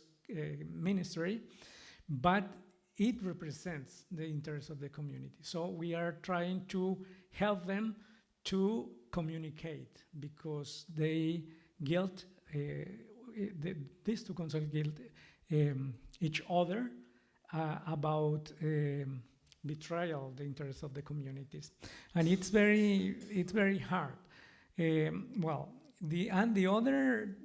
ministry, but it represents the interests of the community. So we are trying to help them to communicate, because they guilt, these two councils guilt each other about betrayal the interests of the communities, and it's very hard. Well, the other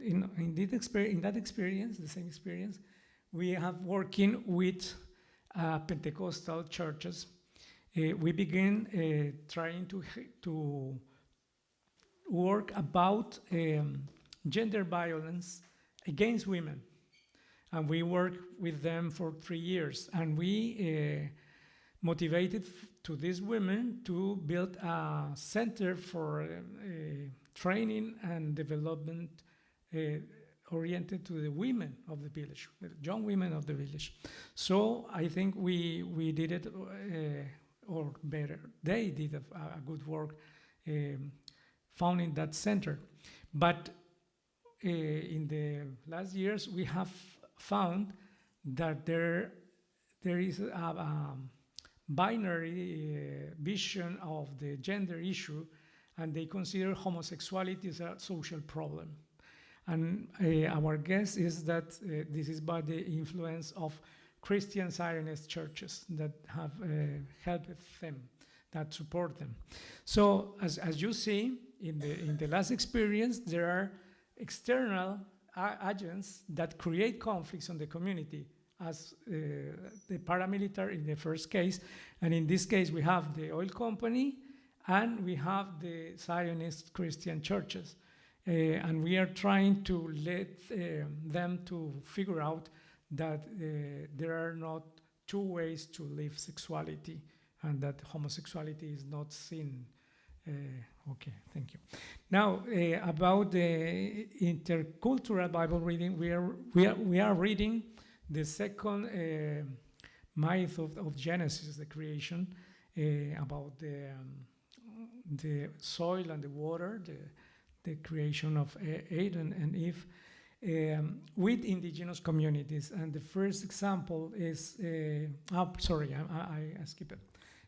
in that experience, the same experience, we have working with Pentecostal churches. We begin trying to work about gender violence against women, and we work with them for 3 years, and we motivated to these women to build a center for training and development oriented to the women of the village, the young women of the village. So I think we did it, or better, they did a good work founding that center. But in the last years, we have found that there is a binary vision of the gender issue, and they consider homosexuality as a social problem. And our guess is that this is by the influence of Christian Zionist churches that have helped them, that support them. So as you see, in the last experience, there are external agents that create conflicts on the community, as the paramilitary in the first case. And in this case, we have the oil company and we have the Zionist Christian churches. And we are trying to let them to figure out that there are not two ways to live sexuality, and that homosexuality is not sin. Okay, thank you. Now, about the intercultural Bible reading, we are reading the second myth of Genesis, the creation, about the soil and the water, the creation of Adam and Eve, with indigenous communities. And the first example is, sorry, I skipped it.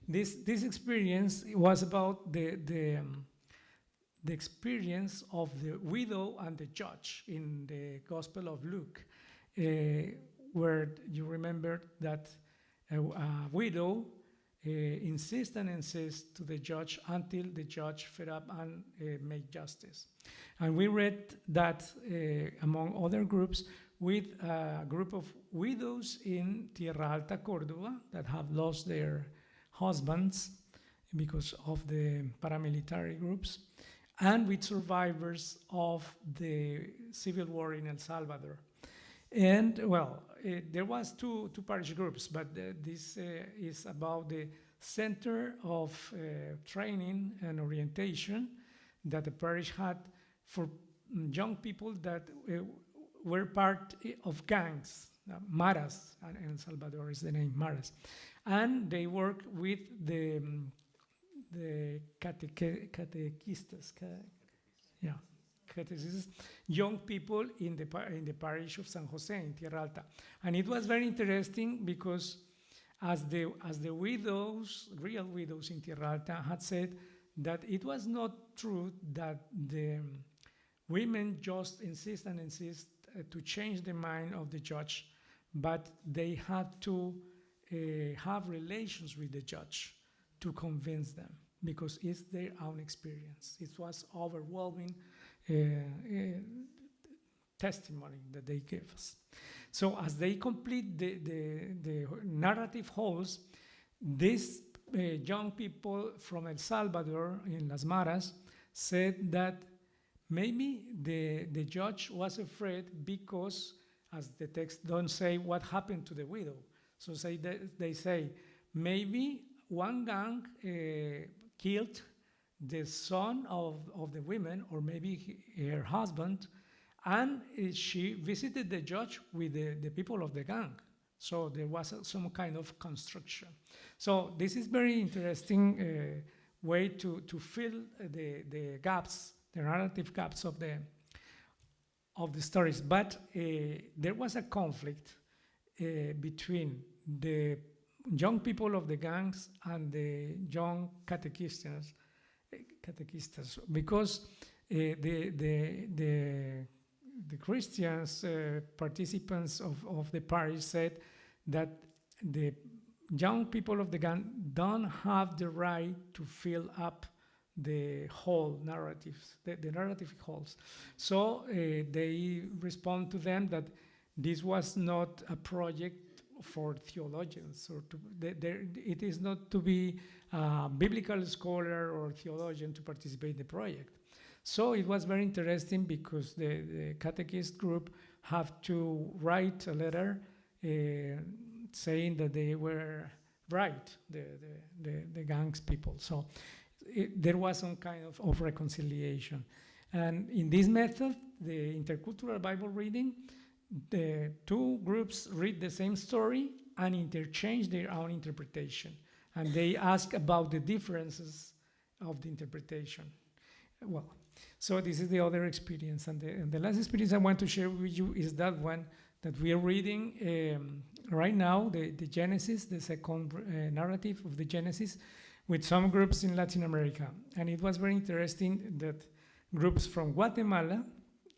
This experience was about the experience of the widow and the judge in the Gospel of Luke, where you remember that a widow insists to the judge until the judge fed up and made justice. And we read that among other groups, with a group of widows in Tierra Alta, Córdoba, that have lost their husbands because of the paramilitary groups, and with survivors of the civil war in El Salvador. And well, there was two parish groups, but this is about the center of training and orientation that the parish had for young people that were part of gangs, maras, and El Salvador is the name, maras. And they work with the catechistas, yeah, catechists, young people in the parish of San Jose in Tierra Alta. And it was very interesting because as the widows, real widows in Tierra Alta had said that it was not true that the women just insist to change the mind of the judge, but they had to have relations with the judge to convince them, because it's their own experience. It was overwhelming testimony that they gave us. So as they complete the narrative holes, these young people from El Salvador in Las Maras said that maybe the judge was afraid because, as the text don't say what happened to the widow. So they say, maybe one gang killed the son of the women, or maybe her husband, and she visited the judge with the people of the gang. So there was some kind of construction. So this is very interesting way to fill the gaps, the narrative gaps of the stories. But there was a conflict between the young people of the gangs and the young catechistas, because the Christians, participants of the parish, said that the young people of the gang don't have the right to fill up the whole narratives, the narrative holes. So they respond to them that this was not a project for theologians, or it is not to be a biblical scholar or theologian to participate in the project. So it was very interesting because the catechist group have to write a letter saying that they were right, the gangs people. So there was some kind of reconciliation. And in this method, the intercultural Bible reading, the two groups read the same story and interchange their own interpretation. And they ask about the differences of the interpretation. Well, so this is the other experience. And the last experience I want to share with you is that one that we are reading right now, the Genesis, the second narrative of the Genesis, with some groups in Latin America. And it was very interesting that groups from Guatemala,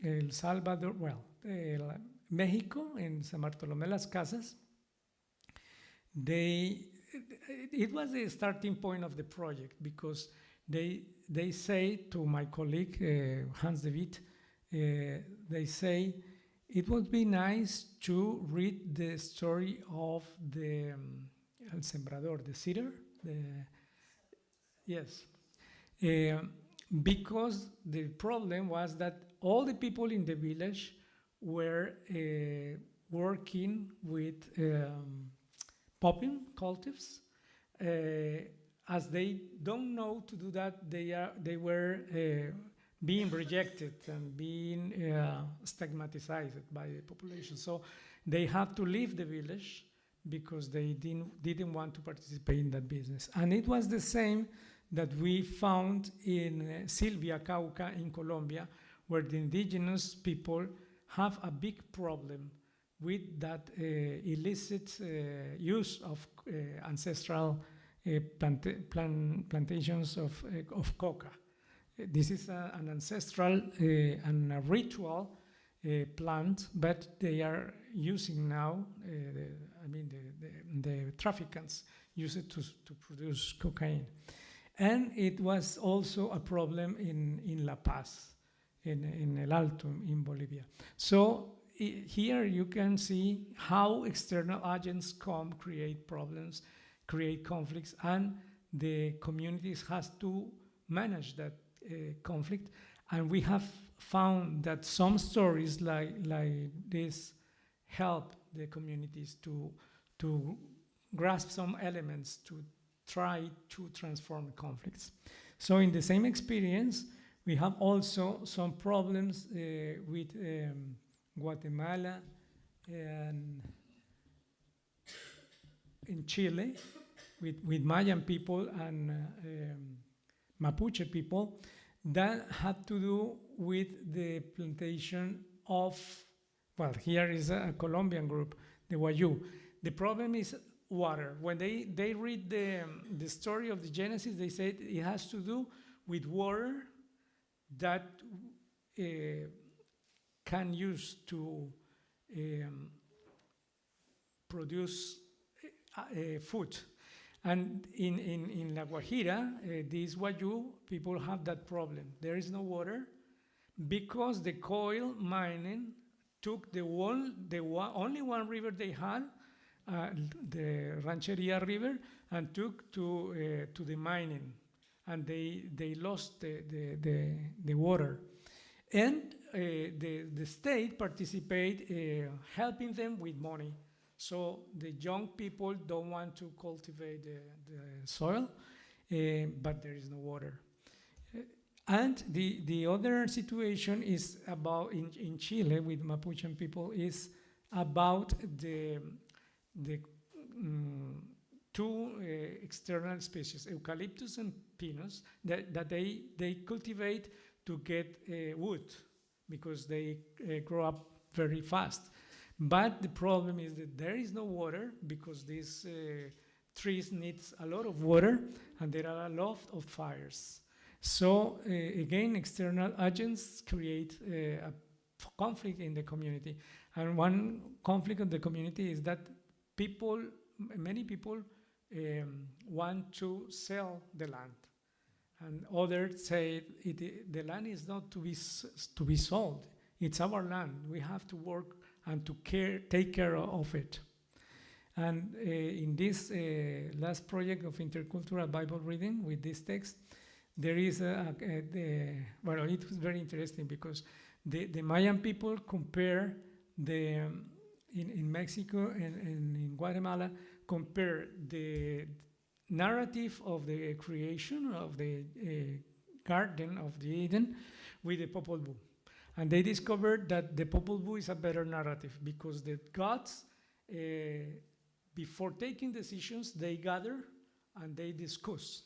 El Salvador, Mexico, in San Bartolomé Las Casas, it was the starting point of the project, because they say to my colleague, Hans de Witt, they say, it would be nice to read the story of the El Sembrador, the seeder, yes. Because the problem was that all the people in the village were working with popping cultives. As they don't know to do that, they were being rejected and being stigmatized by the population. So they had to leave the village because they didn't want to participate in that business. And it was the same that we found in Silvia, Cauca, in Colombia, where the indigenous people have a big problem with that illicit use of ancestral plantations of coca. This is an ancestral and a ritual plant, but they are using now, the traffickants use it to produce cocaine. And it was also a problem in La Paz, in El Alto, in Bolivia. So here you can see how external agents create problems, create conflicts, and the communities has to manage that conflict. And we have found that some stories like this help the communities to grasp some elements to try to transform conflicts. So in the same experience, we have also some problems with Guatemala and in Chile, with Mayan people and Mapuche people, that had to do with the plantation of, well, here is a Colombian group, the Wayuu. The problem is water. When they read the story of the Genesis, they said it has to do with water that can use to produce food. And in La Guajira, these Wayuu people have that problem. There is no water because the coal mining took the only one river they had, the Rancheria River, and took to the mining, and they lost the water. And the state participate helping them with money. So the young people don't want to cultivate the soil, but there is no water. And the other situation is about, in Chile with Mapuche people, is about the two external species, eucalyptus and pinus, that they cultivate to get wood because they grow up very fast. But the problem is that there is no water because these trees need a lot of water and there are a lot of fires. So again, external agents create a conflict in the community. And one conflict in the community is that many people want to sell the land. And others say the land is not to be sold. It's our land. We have to work and to take care of it. And in this last project of intercultural Bible reading with this text, there is it was very interesting because the Mayan people compare in Mexico and in Guatemala, compare the narrative of the creation of the Garden of the Eden with the Popol Vuh. And they discovered that the Popol Vuh is a better narrative because the gods, before taking decisions, they gather and they discuss.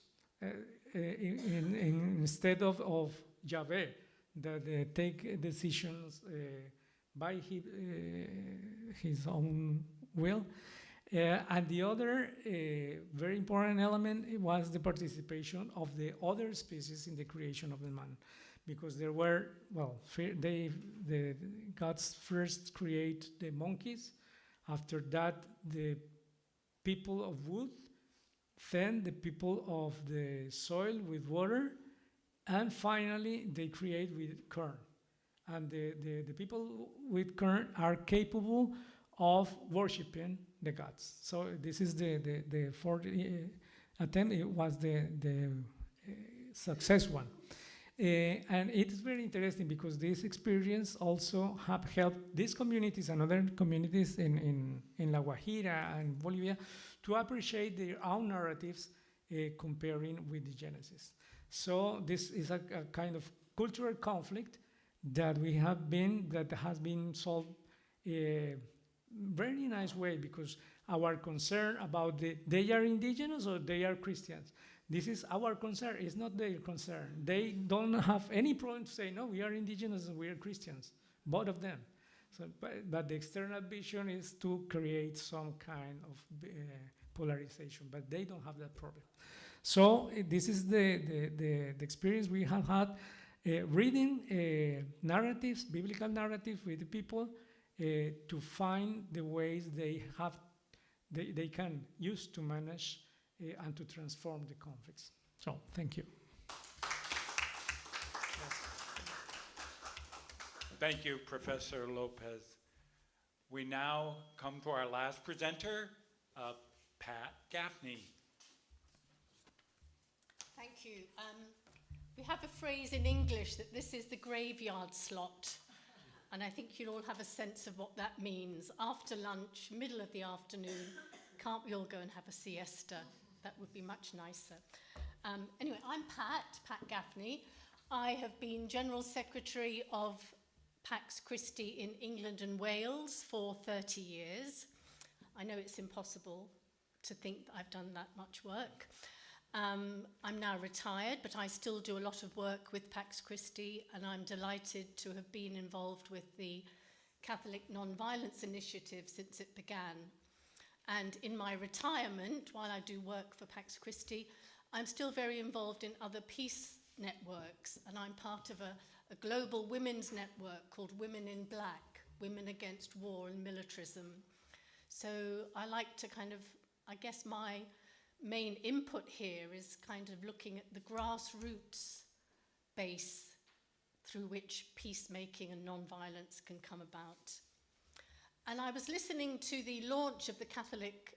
Instead of Yahweh, that they take decisions by his own will. And the other very important element was the participation of the other species in the creation of the man. Because there were, the gods first create the monkeys, after that the people of wood, then the people of the soil with water, and finally they create with corn. And the people with corn are capable of worshiping the gods. So this is the fourth attempt. It was the success one. And it is very interesting because this experience also have helped these communities and other communities in La Guajira and Bolivia to appreciate their own narratives comparing with the Genesis. So this is a kind of cultural conflict that has been solved very nice way because our concern about they are indigenous or they are Christians. This is our concern, it's not their concern. They don't have any problem to say, no, we are indigenous and we are Christians, both of them. So, but the external vision is to create some kind of polarization, but they don't have that problem. So this is the experience we have had reading narratives, biblical narratives with the people to find the ways they can use to manage and to transform the conflicts. So, thank you. Thank you, Professor Lopez. We now come to our last presenter, Pat Gaffney. Thank you. We have a phrase in English that this is the graveyard slot, and I think you'll all have a sense of what that means. After lunch, middle of the afternoon, can't we all go and have a siesta? That would be much nicer. Anyway, I'm Pat Gaffney. I have been General Secretary of Pax Christi in England and Wales for 30 years. I know it's impossible to think that I've done that much work. I'm now retired, but I still do a lot of work with Pax Christi, and I'm delighted to have been involved with the Catholic Nonviolence Initiative since it began. And in my retirement, while I do work for Pax Christi, I'm still very involved in other peace networks, and I'm part of a global women's network called Women in Black, Women Against War and Militarism. So I like to kind of, I guess my main input here is kind of looking at the grassroots base through which peacemaking and nonviolence can come about. And I was listening to the launch of the Catholic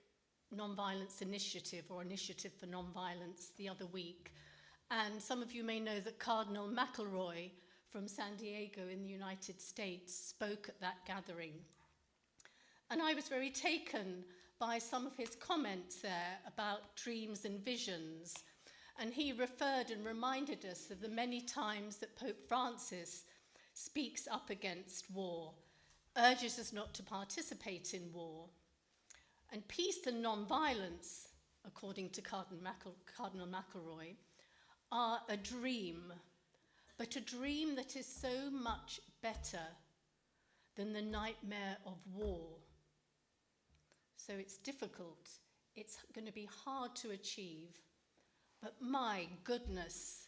Nonviolence Initiative, or Initiative for Nonviolence, the other week. And some of you may know that Cardinal McElroy from San Diego in the United States spoke at that gathering. And I was very taken by some of his comments there about dreams and visions. And he referred and reminded us of the many times that Pope Francis speaks up against war, urges us not to participate in war. And peace and nonviolence, according to Cardinal McElroy, are a dream, but a dream that is so much better than the nightmare of war. So it's difficult, it's going to be hard to achieve, but my goodness,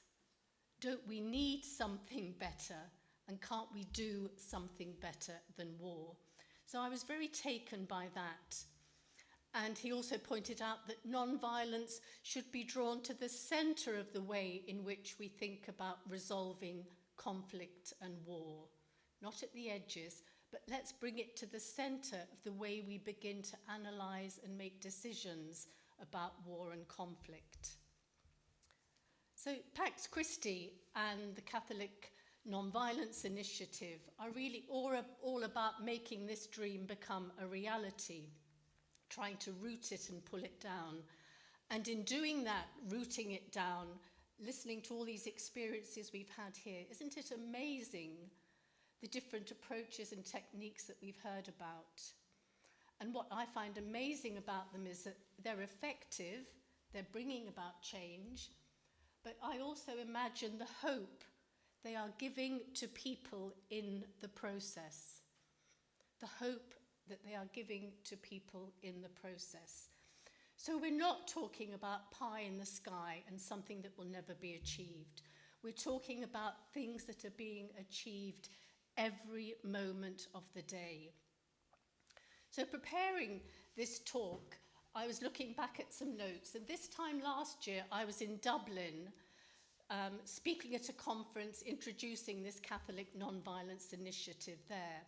don't we need something better, and can't we do something better than war? So I was very taken by that. And he also pointed out that non-violence should be drawn to the center of the way in which we think about resolving conflict and war. Not at the edges, but let's bring it to the center of the way we begin to analyze and make decisions about war and conflict. So Pax Christi and the Catholic Nonviolence Initiative are really all about making this dream become a reality, trying to root it and pull it down. And in doing that, rooting it down, listening to all these experiences we've had here, isn't it amazing, the different approaches and techniques that we've heard about? And what I find amazing about them is that they're effective, they're bringing about change, but I also imagine the hope they are giving to people in the process. The hope that they are giving to people in the process. So we're not talking about pie in the sky and something that will never be achieved. We're talking about things that are being achieved every moment of the day. So preparing this talk, I was looking back at some notes, and this time last year I was in Dublin speaking at a conference introducing this Catholic Nonviolence Initiative there.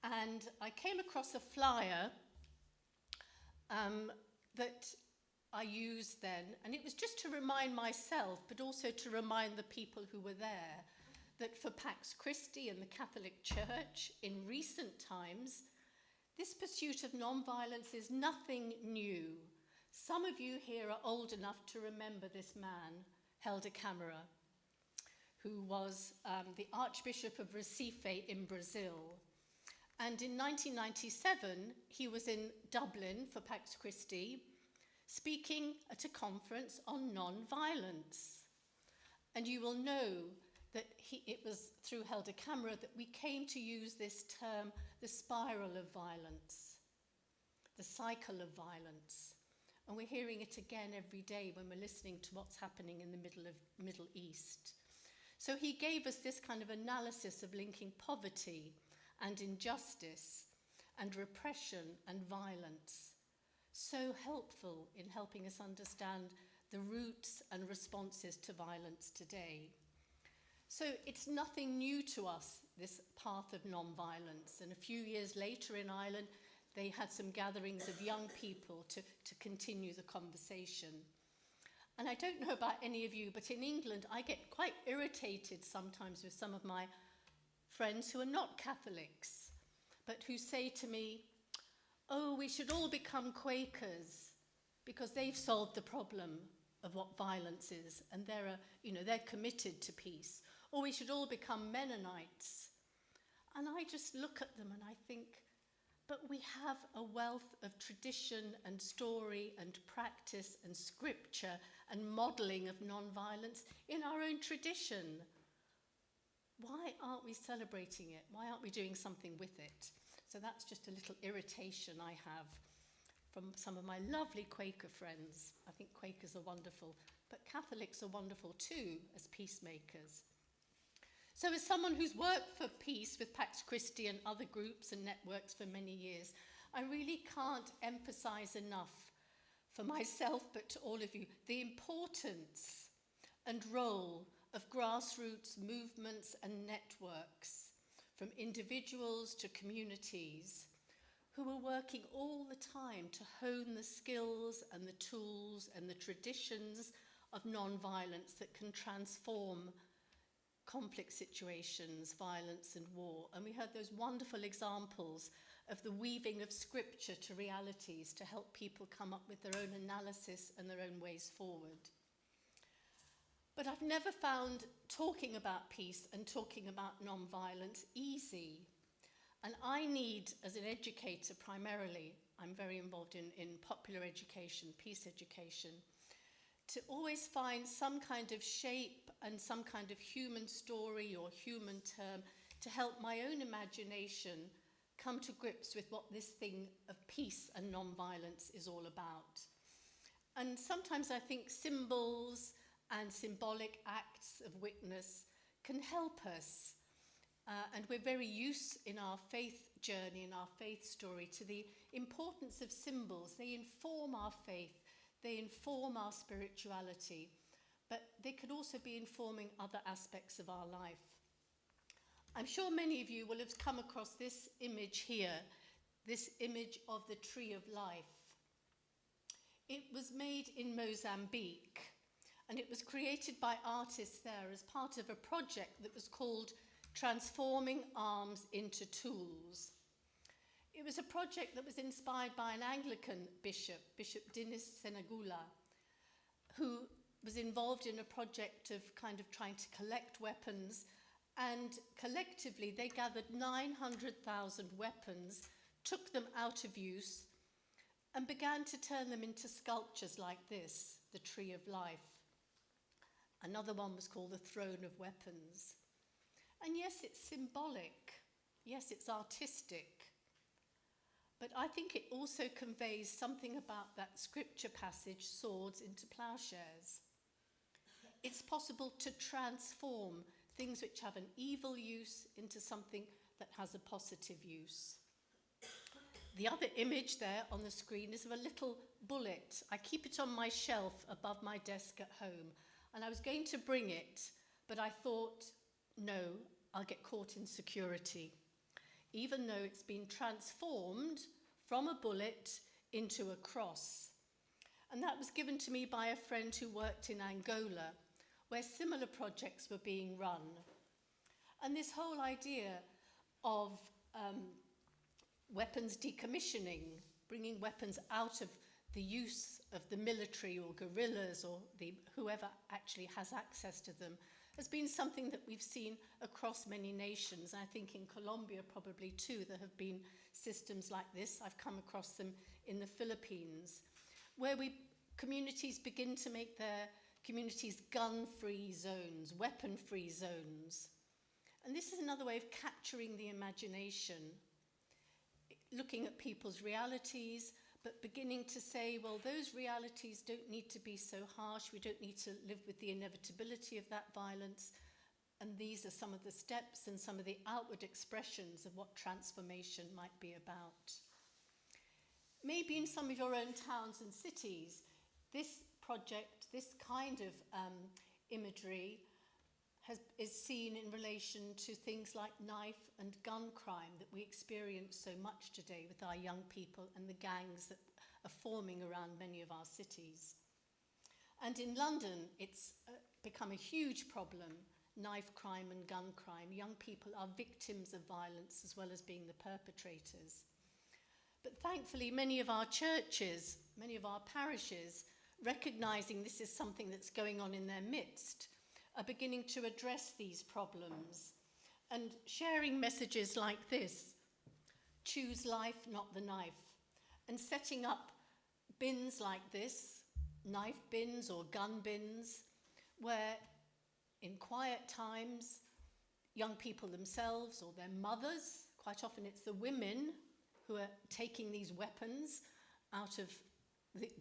And I came across a flyer that I used then, and it was just to remind myself, but also to remind the people who were there, that for Pax Christi and the Catholic Church in recent times, this pursuit of nonviolence is nothing new. Some of you here are old enough to remember this man, Edgar, who was the Archbishop of Recife in Brazil. And in 1997, he was in Dublin for Pax Christi, speaking at a conference on non-violence. And you will know that it was through Edgar that we came to use this term, the spiral of violence, the cycle of violence. And we're hearing it again every day when we're listening to what's happening in the Middle East. So he gave us this kind of analysis of linking poverty and injustice and repression and violence. So helpful in helping us understand the roots and responses to violence today. So it's nothing new to us, this path of non-violence. And a few years later in Ireland, they had some gatherings of young people to continue the conversation. And I don't know about any of you, but in England, I get quite irritated sometimes with some of my friends who are not Catholics, but who say to me, oh, we should all become Quakers because they've solved the problem of what violence is, and they're committed to peace. Or we should all become Mennonites. And I just look at them and I think, but we have a wealth of tradition and story and practice and scripture and modelling of non-violence in our own tradition. Why aren't we celebrating it? Why aren't we doing something with it? So that's just a little irritation I have from some of my lovely Quaker friends. I think Quakers are wonderful, but Catholics are wonderful too as peacemakers. So as someone who's worked for peace with Pax Christi and other groups and networks for many years, I really can't emphasize enough for myself, but to all of you, the importance and role of grassroots movements and networks, from individuals to communities, who are working all the time to hone the skills and the tools and the traditions of non-violence that can transform conflict situations, violence and war. And we heard those wonderful examples of the weaving of scripture to realities to help people come up with their own analysis and their own ways forward. But I've never found talking about peace and talking about non-violence easy. And I need, as an educator primarily, I'm very involved in popular education, peace education, to always find some kind of shape and some kind of human story or human term to help my own imagination come to grips with what this thing of peace and non-violence is all about. And sometimes I think symbols and symbolic acts of witness can help us. And we're very used in our faith journey, in our faith story, to the importance of symbols. They inform our faith. They inform our spirituality, but they could also be informing other aspects of our life. I'm sure many of you will have come across this image here, this image of the Tree of Life. It was made in Mozambique, and it was created by artists there as part of a project that was called Transforming Arms into Tools. It was a project that was inspired by an Anglican bishop, Bishop Dinis Senagula, who was involved in a project of kind of trying to collect weapons, and collectively they gathered 900,000 weapons, took them out of use, and began to turn them into sculptures like this, the Tree of Life. Another one was called the Throne of Weapons. And yes, it's symbolic. Yes, it's artistic. But I think it also conveys something about that scripture passage, swords into plowshares. It's possible to transform things which have an evil use into something that has a positive use. The other image there on the screen is of a little bullet. I keep it on my shelf above my desk at home, and I was going to bring it, but I thought, no, I'll get caught in security, even though it's been transformed from a bullet into a cross. And that was given to me by a friend who worked in Angola, where similar projects were being run. And this whole idea of weapons decommissioning, bringing weapons out of the use of the military or guerrillas or whoever actually has access to them, has been something that we've seen across many nations. I think in Colombia probably too, there have been systems like this. I've come across them in the Philippines, where communities begin to make their communities gun-free zones, weapon-free zones. And this is another way of capturing the imagination, looking at people's realities, but beginning to say, well, those realities don't need to be so harsh. We don't need to live with the inevitability of that violence. And these are some of the steps and some of the outward expressions of what transformation might be about. Maybe in some of your own towns and cities, this project, this kind of imagery is seen in relation to things like knife and gun crime that we experience so much today with our young people and the gangs that are forming around many of our cities. And in London, it's become a huge problem, knife crime and gun crime. Young people are victims of violence as well as being the perpetrators. But thankfully, many of our churches, many of our parishes, recognizing this is something that's going on in their midst, are beginning to address these problems and sharing messages like this. choose life, not the knife. And setting up bins like this, knife bins or gun bins, where in quiet times, young people themselves or their mothers, quite often it's the women who are taking these weapons out of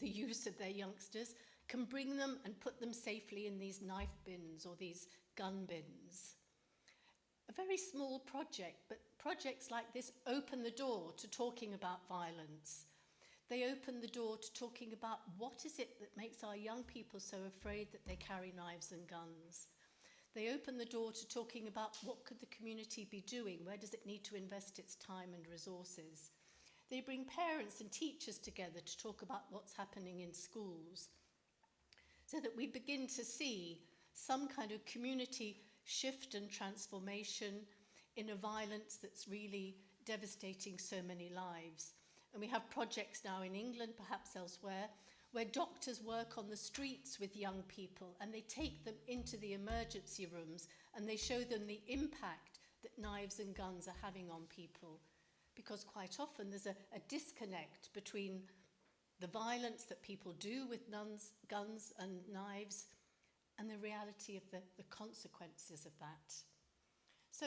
the use of their youngsters, can bring them and put them safely in these knife bins or these gun bins. A very small project, but projects like this open the door to talking about violence. They open the door to talking about what is it that makes our young people so afraid that they carry knives and guns. They open the door to talking about what could the community be doing, where does it need to invest its time and resources. They bring parents and teachers together to talk about what's happening in schools, so that we begin to see some kind of community shift and transformation in a violence that's really devastating so many lives. And we have projects now in England, perhaps elsewhere, where doctors work on the streets with young people and they take them into the emergency rooms and they show them the impact that knives and guns are having on people. Because quite often there's a disconnect between the violence that people do with guns and knives and the reality of the consequences of that. So,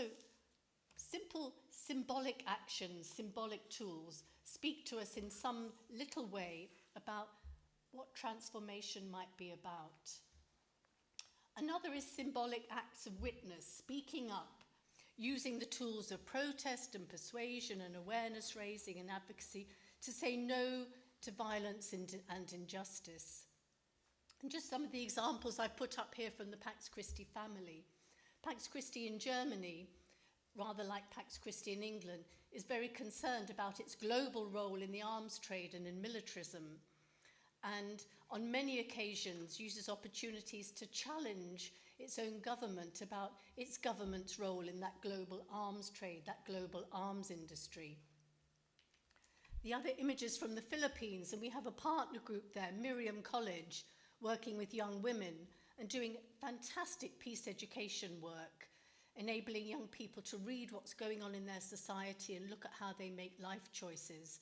simple symbolic actions, symbolic tools speak to us in some little way about what transformation might be about. Another is symbolic acts of witness, speaking up, using the tools of protest and persuasion and awareness raising and advocacy to say no to violence and injustice. And just some of the examples I put up here from the Pax Christi family. Pax Christi in Germany, rather like Pax Christi in England, is very concerned about its global role in the arms trade and in militarism, and on many occasions uses opportunities to challenge its own government about its government's role in that global arms trade, that global arms industry. The other images from the Philippines, and we have a partner group there, Miriam College, working with young women and doing fantastic peace education work, enabling young people to read what's going on in their society and look at how they make life choices.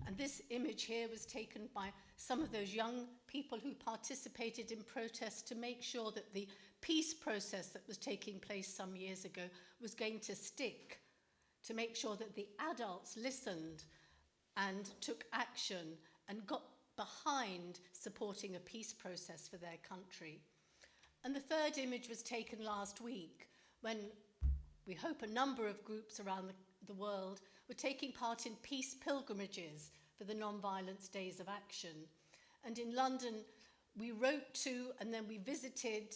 And this image here was taken by some of those young people who participated in protests to make sure that the peace process that was taking place some years ago was going to stick, to make sure that the adults listened and took action and got behind supporting a peace process for their country. And the third image was taken last week when we hope a number of groups around the world were taking part in peace pilgrimages for the Nonviolence Days of Action. And in London, we wrote to and then we visited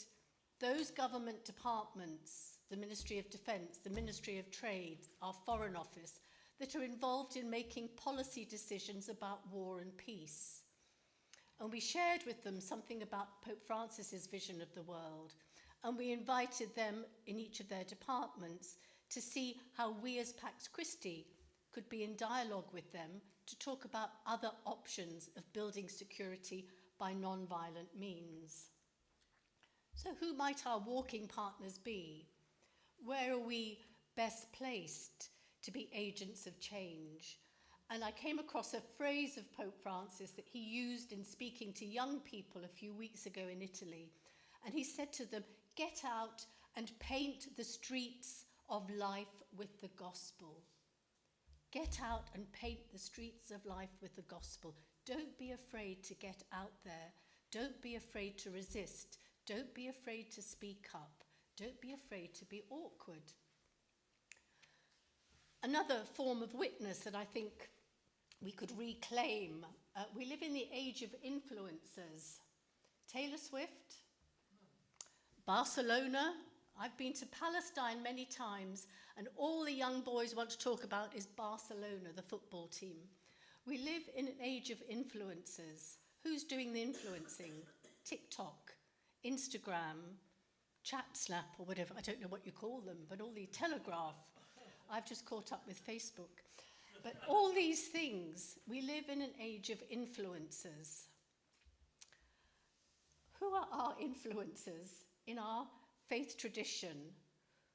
those government departments, the Ministry of Defence, the Ministry of Trade, our Foreign Office, that are involved in making policy decisions about war and peace. And we shared with them something about Pope Francis's vision of the world. And we invited them in each of their departments to see how we as Pax Christi could be in dialogue with them to talk about other options of building security by non-violent means. So who might our walking partners be? Where are we best placed to be agents of change? And I came across a phrase of Pope Francis that he used in speaking to young people a few weeks ago in Italy. And he said to them, get out and paint the streets of life with the gospel. Get out and paint the streets of life with the gospel. Don't be afraid to get out there. Don't be afraid to resist. Don't be afraid to speak up. Don't be afraid to be awkward. Another form of witness that I think we could reclaim, we live in the age of influencers. Taylor Swift, Barcelona. I've been to Palestine many times, and all the young boys want to talk about is Barcelona, the football team. We live in an age of influencers. Who's doing the influencing? TikTok, Instagram, Chat Snap, or whatever, I don't know what you call them, but all the Telegraph. I've just caught up with Facebook. But all these things, we live in an age of influencers. Who are our influencers in our faith tradition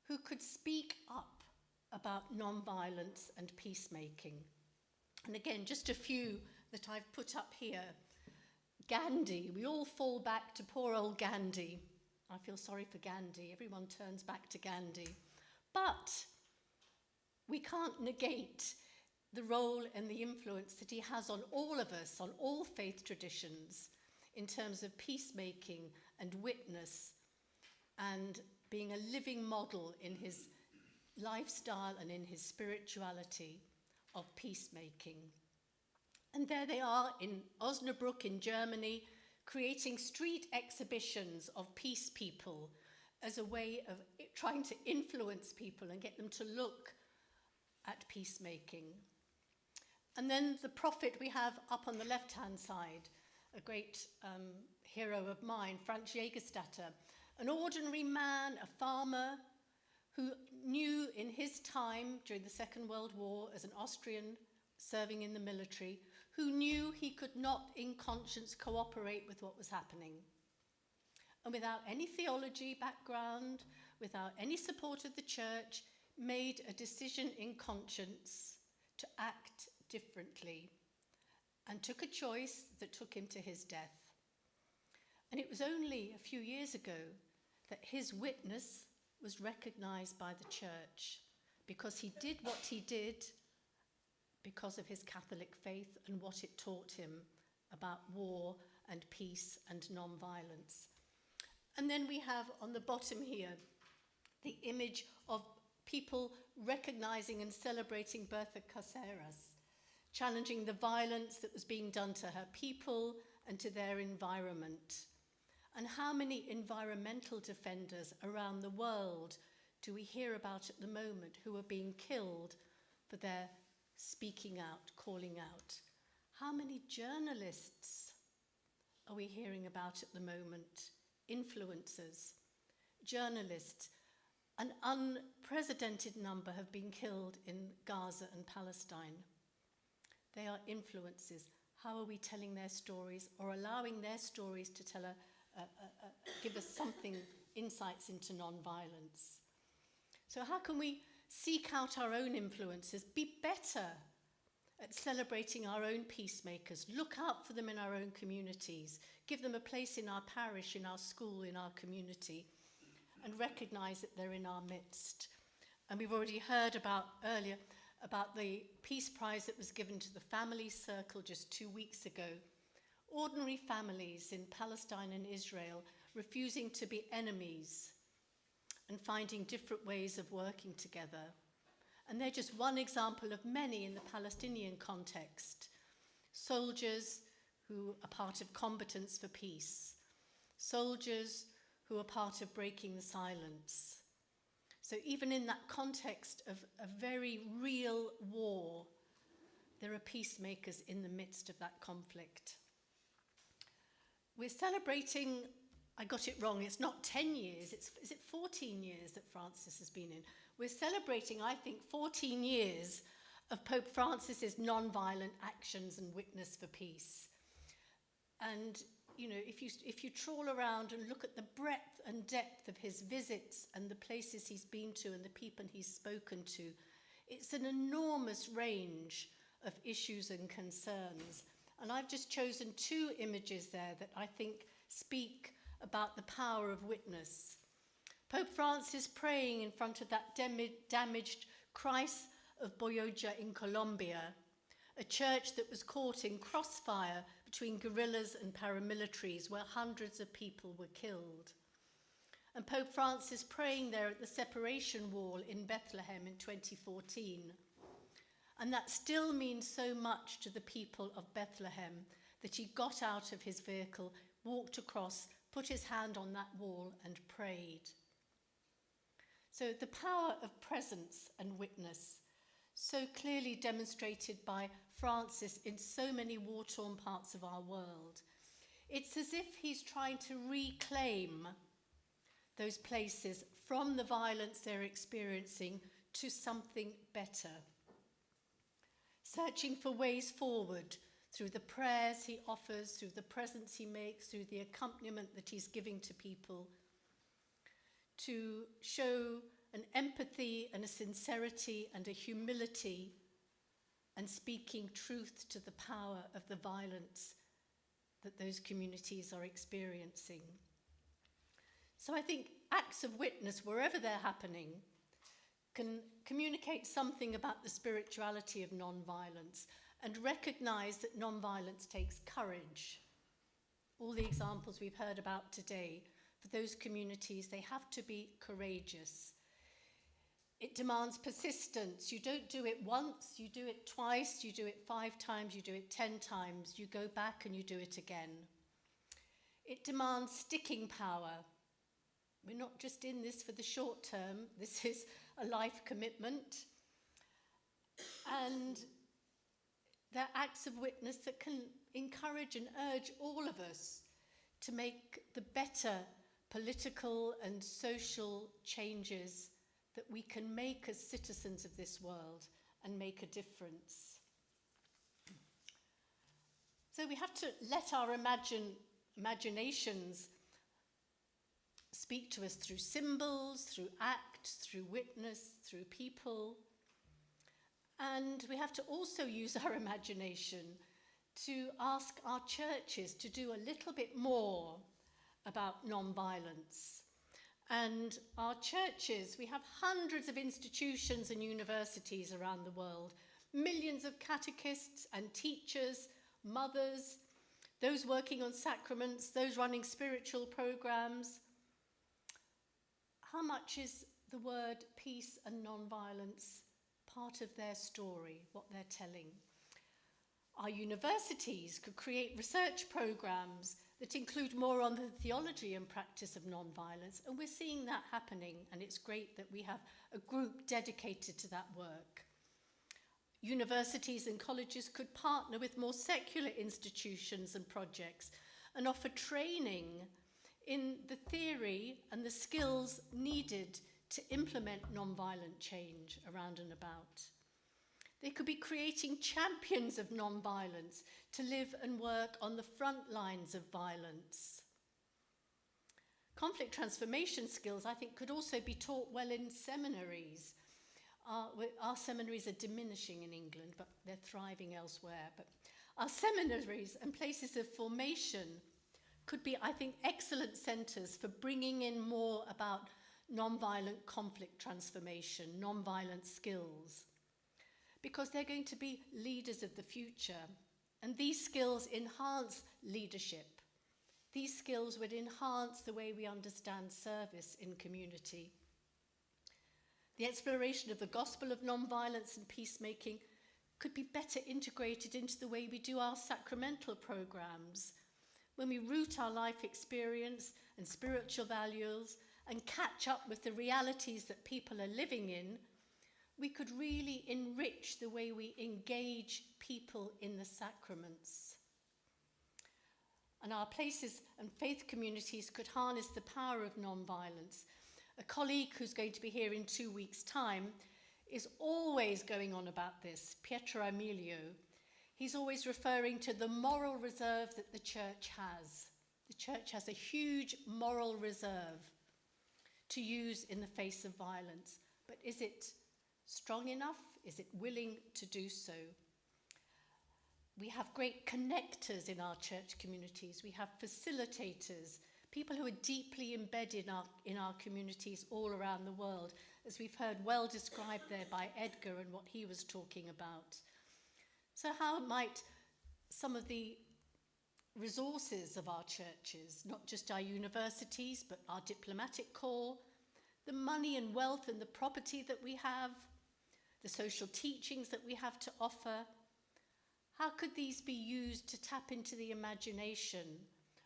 who could speak up about nonviolence and peacemaking. And again, just a few that I've put up here. Gandhi, we all fall back to poor old Gandhi. I feel sorry for Gandhi. Everyone turns back to Gandhi. But we can't negate the role and the influence that he has on all of us, on all faith traditions, in terms of peacemaking and witness and being a living model in his lifestyle and in his spirituality of peacemaking. And there they are in Osnabrück in Germany, creating street exhibitions of peace people as a way of trying to influence people and get them to look at peacemaking. And then the prophet we have up on the left-hand side, a great hero of mine, Franz Jägerstätter, an ordinary man, a farmer, who knew in his time during the Second World War as an Austrian serving in the military, who knew he could not in conscience cooperate with what was happening. And without any theology background, without any support of the church, made a decision in conscience to act differently and took a choice that took him to his death. And it was only a few years ago that his witness was recognized by the church because he did what he did because of his Catholic faith and what it taught him about war and peace and non-violence. And then we have on the bottom here the image of people recognizing and celebrating Berta Cáceres, challenging the violence that was being done to her people and to their environment. And how many environmental defenders around the world do we hear about at the moment who are being killed for their speaking out, calling out? How many journalists are we hearing about at the moment? Influencers, journalists. An unprecedented number have been killed in Gaza and Palestine. They are influences. How are we telling their stories or allowing their stories to tell give us something, insights into non-violence? So how can we seek out our own influences, be better at celebrating our own peacemakers, look out for them in our own communities, give them a place in our parish, in our school, in our community, and recognize that they're in our midst? And we've already heard about earlier about the Peace Prize that was given to the Family Circle just 2 weeks ago. Ordinary families in Palestine and Israel refusing to be enemies and finding different ways of working together. And they're just one example of many in the Palestinian context. Soldiers who are part of combatants for peace. Soldiers who are part of breaking the silence. So even in that context of a very real war, there are peacemakers in the midst of that conflict. We're celebrating, I got it wrong, it's not 10 years, is it 14 years that Francis has been in? We're celebrating, I think, 14 years of Pope Francis's non-violent actions and witness for peace. And, you know, if you trawl around and look at the breadth and depth of his visits and the places he's been to and the people he's spoken to, it's an enormous range of issues and concerns. And I've just chosen 2 images there that I think speak about the power of witness. Pope Francis praying in front of that damaged Christ of Boyoja in Colombia, a church that was caught in crossfire between guerrillas and paramilitaries where hundreds of people were killed. And Pope Francis praying there at the separation wall in Bethlehem in 2014. And that still means so much to the people of Bethlehem that he got out of his vehicle, walked across, put his hand on that wall and prayed. So the power of presence and witness, so clearly demonstrated by Francis in so many war-torn parts of our world. It's as if he's trying to reclaim those places from the violence they're experiencing to something better. Searching for ways forward through the prayers he offers, through the presence he makes, through the accompaniment that he's giving to people, to show an empathy and a sincerity and a humility, and speaking truth to the power of the violence that those communities are experiencing. So I think acts of witness, wherever they're happening, can communicate something about the spirituality of nonviolence and recognize that nonviolence takes courage. All the examples we've heard about today, for those communities, they have to be courageous. It demands persistence. You don't do it once, you do it twice, you do it 5 times, you do it 10 times, you go back and you do it again. It demands sticking power. We're not just in this for the short term, this is a life commitment. And they're acts of witness that can encourage and urge all of us to make the better political and social changes that we can make as citizens of this world and make a difference. So we have to let our imaginations speak to us through symbols, through act, through witness, through people. And we have to also use our imagination to ask our churches to do a little bit more about nonviolence. And our churches, we have hundreds of institutions and universities around the world, millions of catechists and teachers, mothers, those working on sacraments, those running spiritual programs. How much is the word peace and nonviolence part of their story, what they're telling? Our universities could create research programs that include more on the theology and practice of nonviolence, and we're seeing that happening, and it's great that we have a group dedicated to that work. Universities and colleges could partner with more secular institutions and projects and offer training in the theory and the skills needed to implement nonviolent change around and about. They could be creating champions of nonviolence to live and work on the front lines of violence. Conflict transformation skills, I think, could also be taught well in seminaries. Our seminaries are diminishing in England, but they're thriving elsewhere. But our seminaries and places of formation could be, I think, excellent centres for bringing in more about nonviolent conflict transformation, nonviolent skills, because they're going to be leaders of the future. And these skills enhance leadership. These skills would enhance the way we understand service in community. The exploration of the gospel of nonviolence and peacemaking could be better integrated into the way we do our sacramental programs, when we root our life experience and spiritual values and catch up with the realities that people are living in. We could really enrich the way we engage people in the sacraments. And our places and faith communities could harness the power of nonviolence. A colleague who's going to be here in 2 weeks' time is always going on about this, Pietro Emilio. He's always referring to the moral reserve that the church has. The church has a huge moral reserve to use in the face of violence. But is it strong enough? Is it willing to do so? We have great connectors in our church communities. We have facilitators, people who are deeply embedded in our communities all around the world, as we've heard well described there by Edgar and what he was talking about. So how might some of the resources of our churches, not just our universities, but our diplomatic corps, the money and wealth and the property that we have, the social teachings that we have to offer, how could these be used to tap into the imagination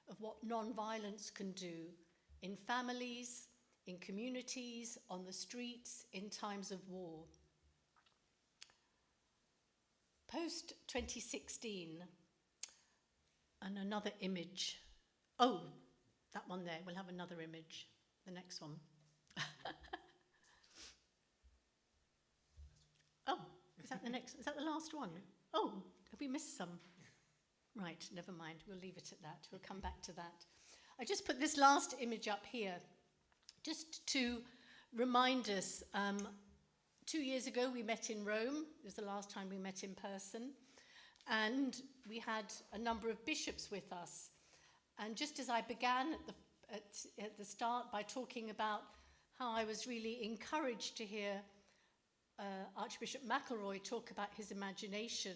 of what nonviolence can do in families, in communities, on the streets, in times of war? Post-2016, and another image. Oh, that one there, we'll have another image, the next one. Oh, is that the next, is that the last one? Oh, have we missed some? Right, never mind, we'll leave it at that. We'll come back to that. I just put this last image up here just to remind us, 2 years ago we met in Rome. It was the last time we met in person. And we had a number of bishops with us. And just as I began at the start by talking about how I was really encouraged to hear Archbishop McElroy talk about his imagination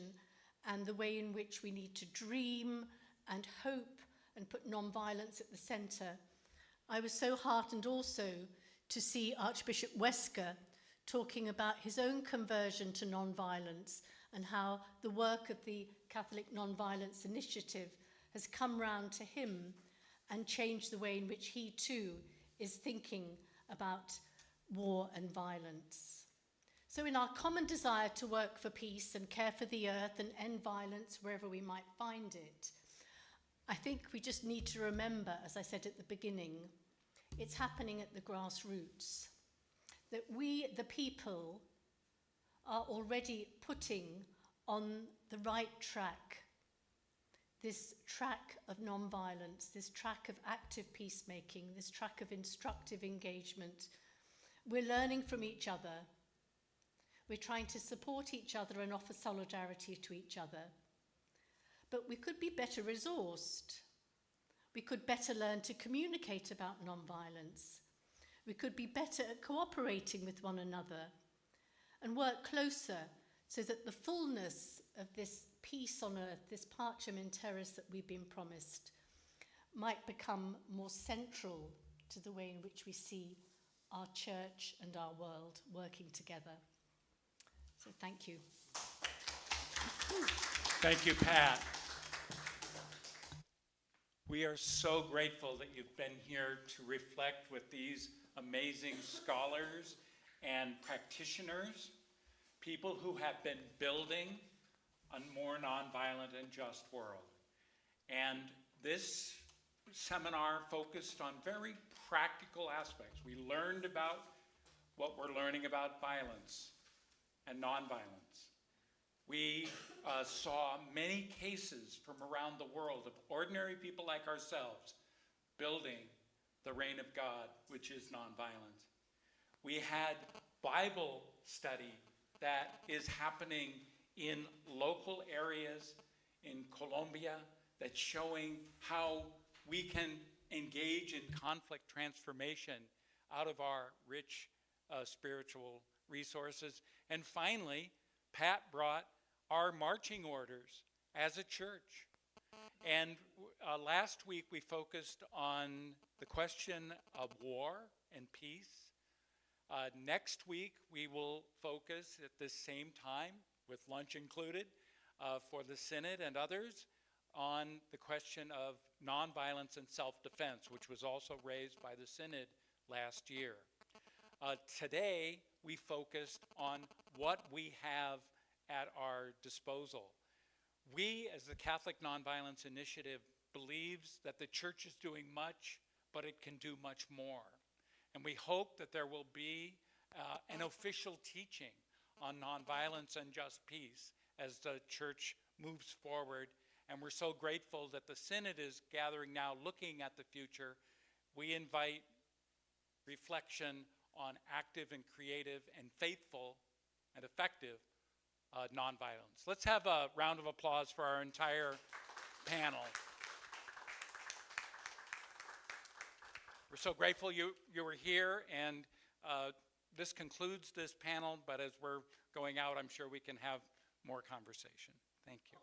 and the way in which we need to dream and hope and put nonviolence at the centre, I was so heartened also to see Archbishop Wesker talking about his own conversion to nonviolence and how the work of the Catholic Nonviolence Initiative has come round to him and changed the way in which he too is thinking about war and violence. So in our common desire to work for peace and care for the earth and end violence wherever we might find it, I think we just need to remember, as I said at the beginning, it's happening at the grassroots, that we, the people, are already putting on the right track, this track of nonviolence, this track of active peacemaking, this track of instructive engagement. We're learning from each other. We're trying to support each other and offer solidarity to each other. But we could be better resourced. We could better learn to communicate about nonviolence. We could be better at cooperating with one another and work closer so that the fullness of this peace on earth, this pacem in terris that we've been promised, might become more central to the way in which we see our church and our world working together. So thank you. Thank you, Pat. We are so grateful that you've been here to reflect with these amazing scholars and practitioners, people who have been building a more nonviolent and just world. And this seminar focused on very practical aspects. We learned about what we're learning about violence and nonviolence. We saw many cases from around the world of ordinary people like ourselves building the reign of God, which is nonviolence. We had Bible study that is happening in local areas in Colombia that's showing how we can engage in conflict transformation out of our rich spiritual resources. And finally, Pat brought our marching orders as a church. And last week we focused on the question of war and peace. Next week we will focus at the same time, with lunch included, for the Synod and others, on the question of nonviolence and self-defense, which was also raised by the Synod last year. Today we focused on what we have at our disposal. We, as the Catholic Nonviolence Initiative, believes that the church is doing much, but it can do much more. And we hope that there will be an official teaching on nonviolence and just peace as the church moves forward. And we're so grateful that the Synod is gathering now, looking at the future. We invite reflection on active and creative and faithful and effective nonviolence. Let's have a round of applause for our entire panel. We're so grateful you were here, and this concludes this panel, but as we're going out, I'm sure we can have more conversation. Thank you.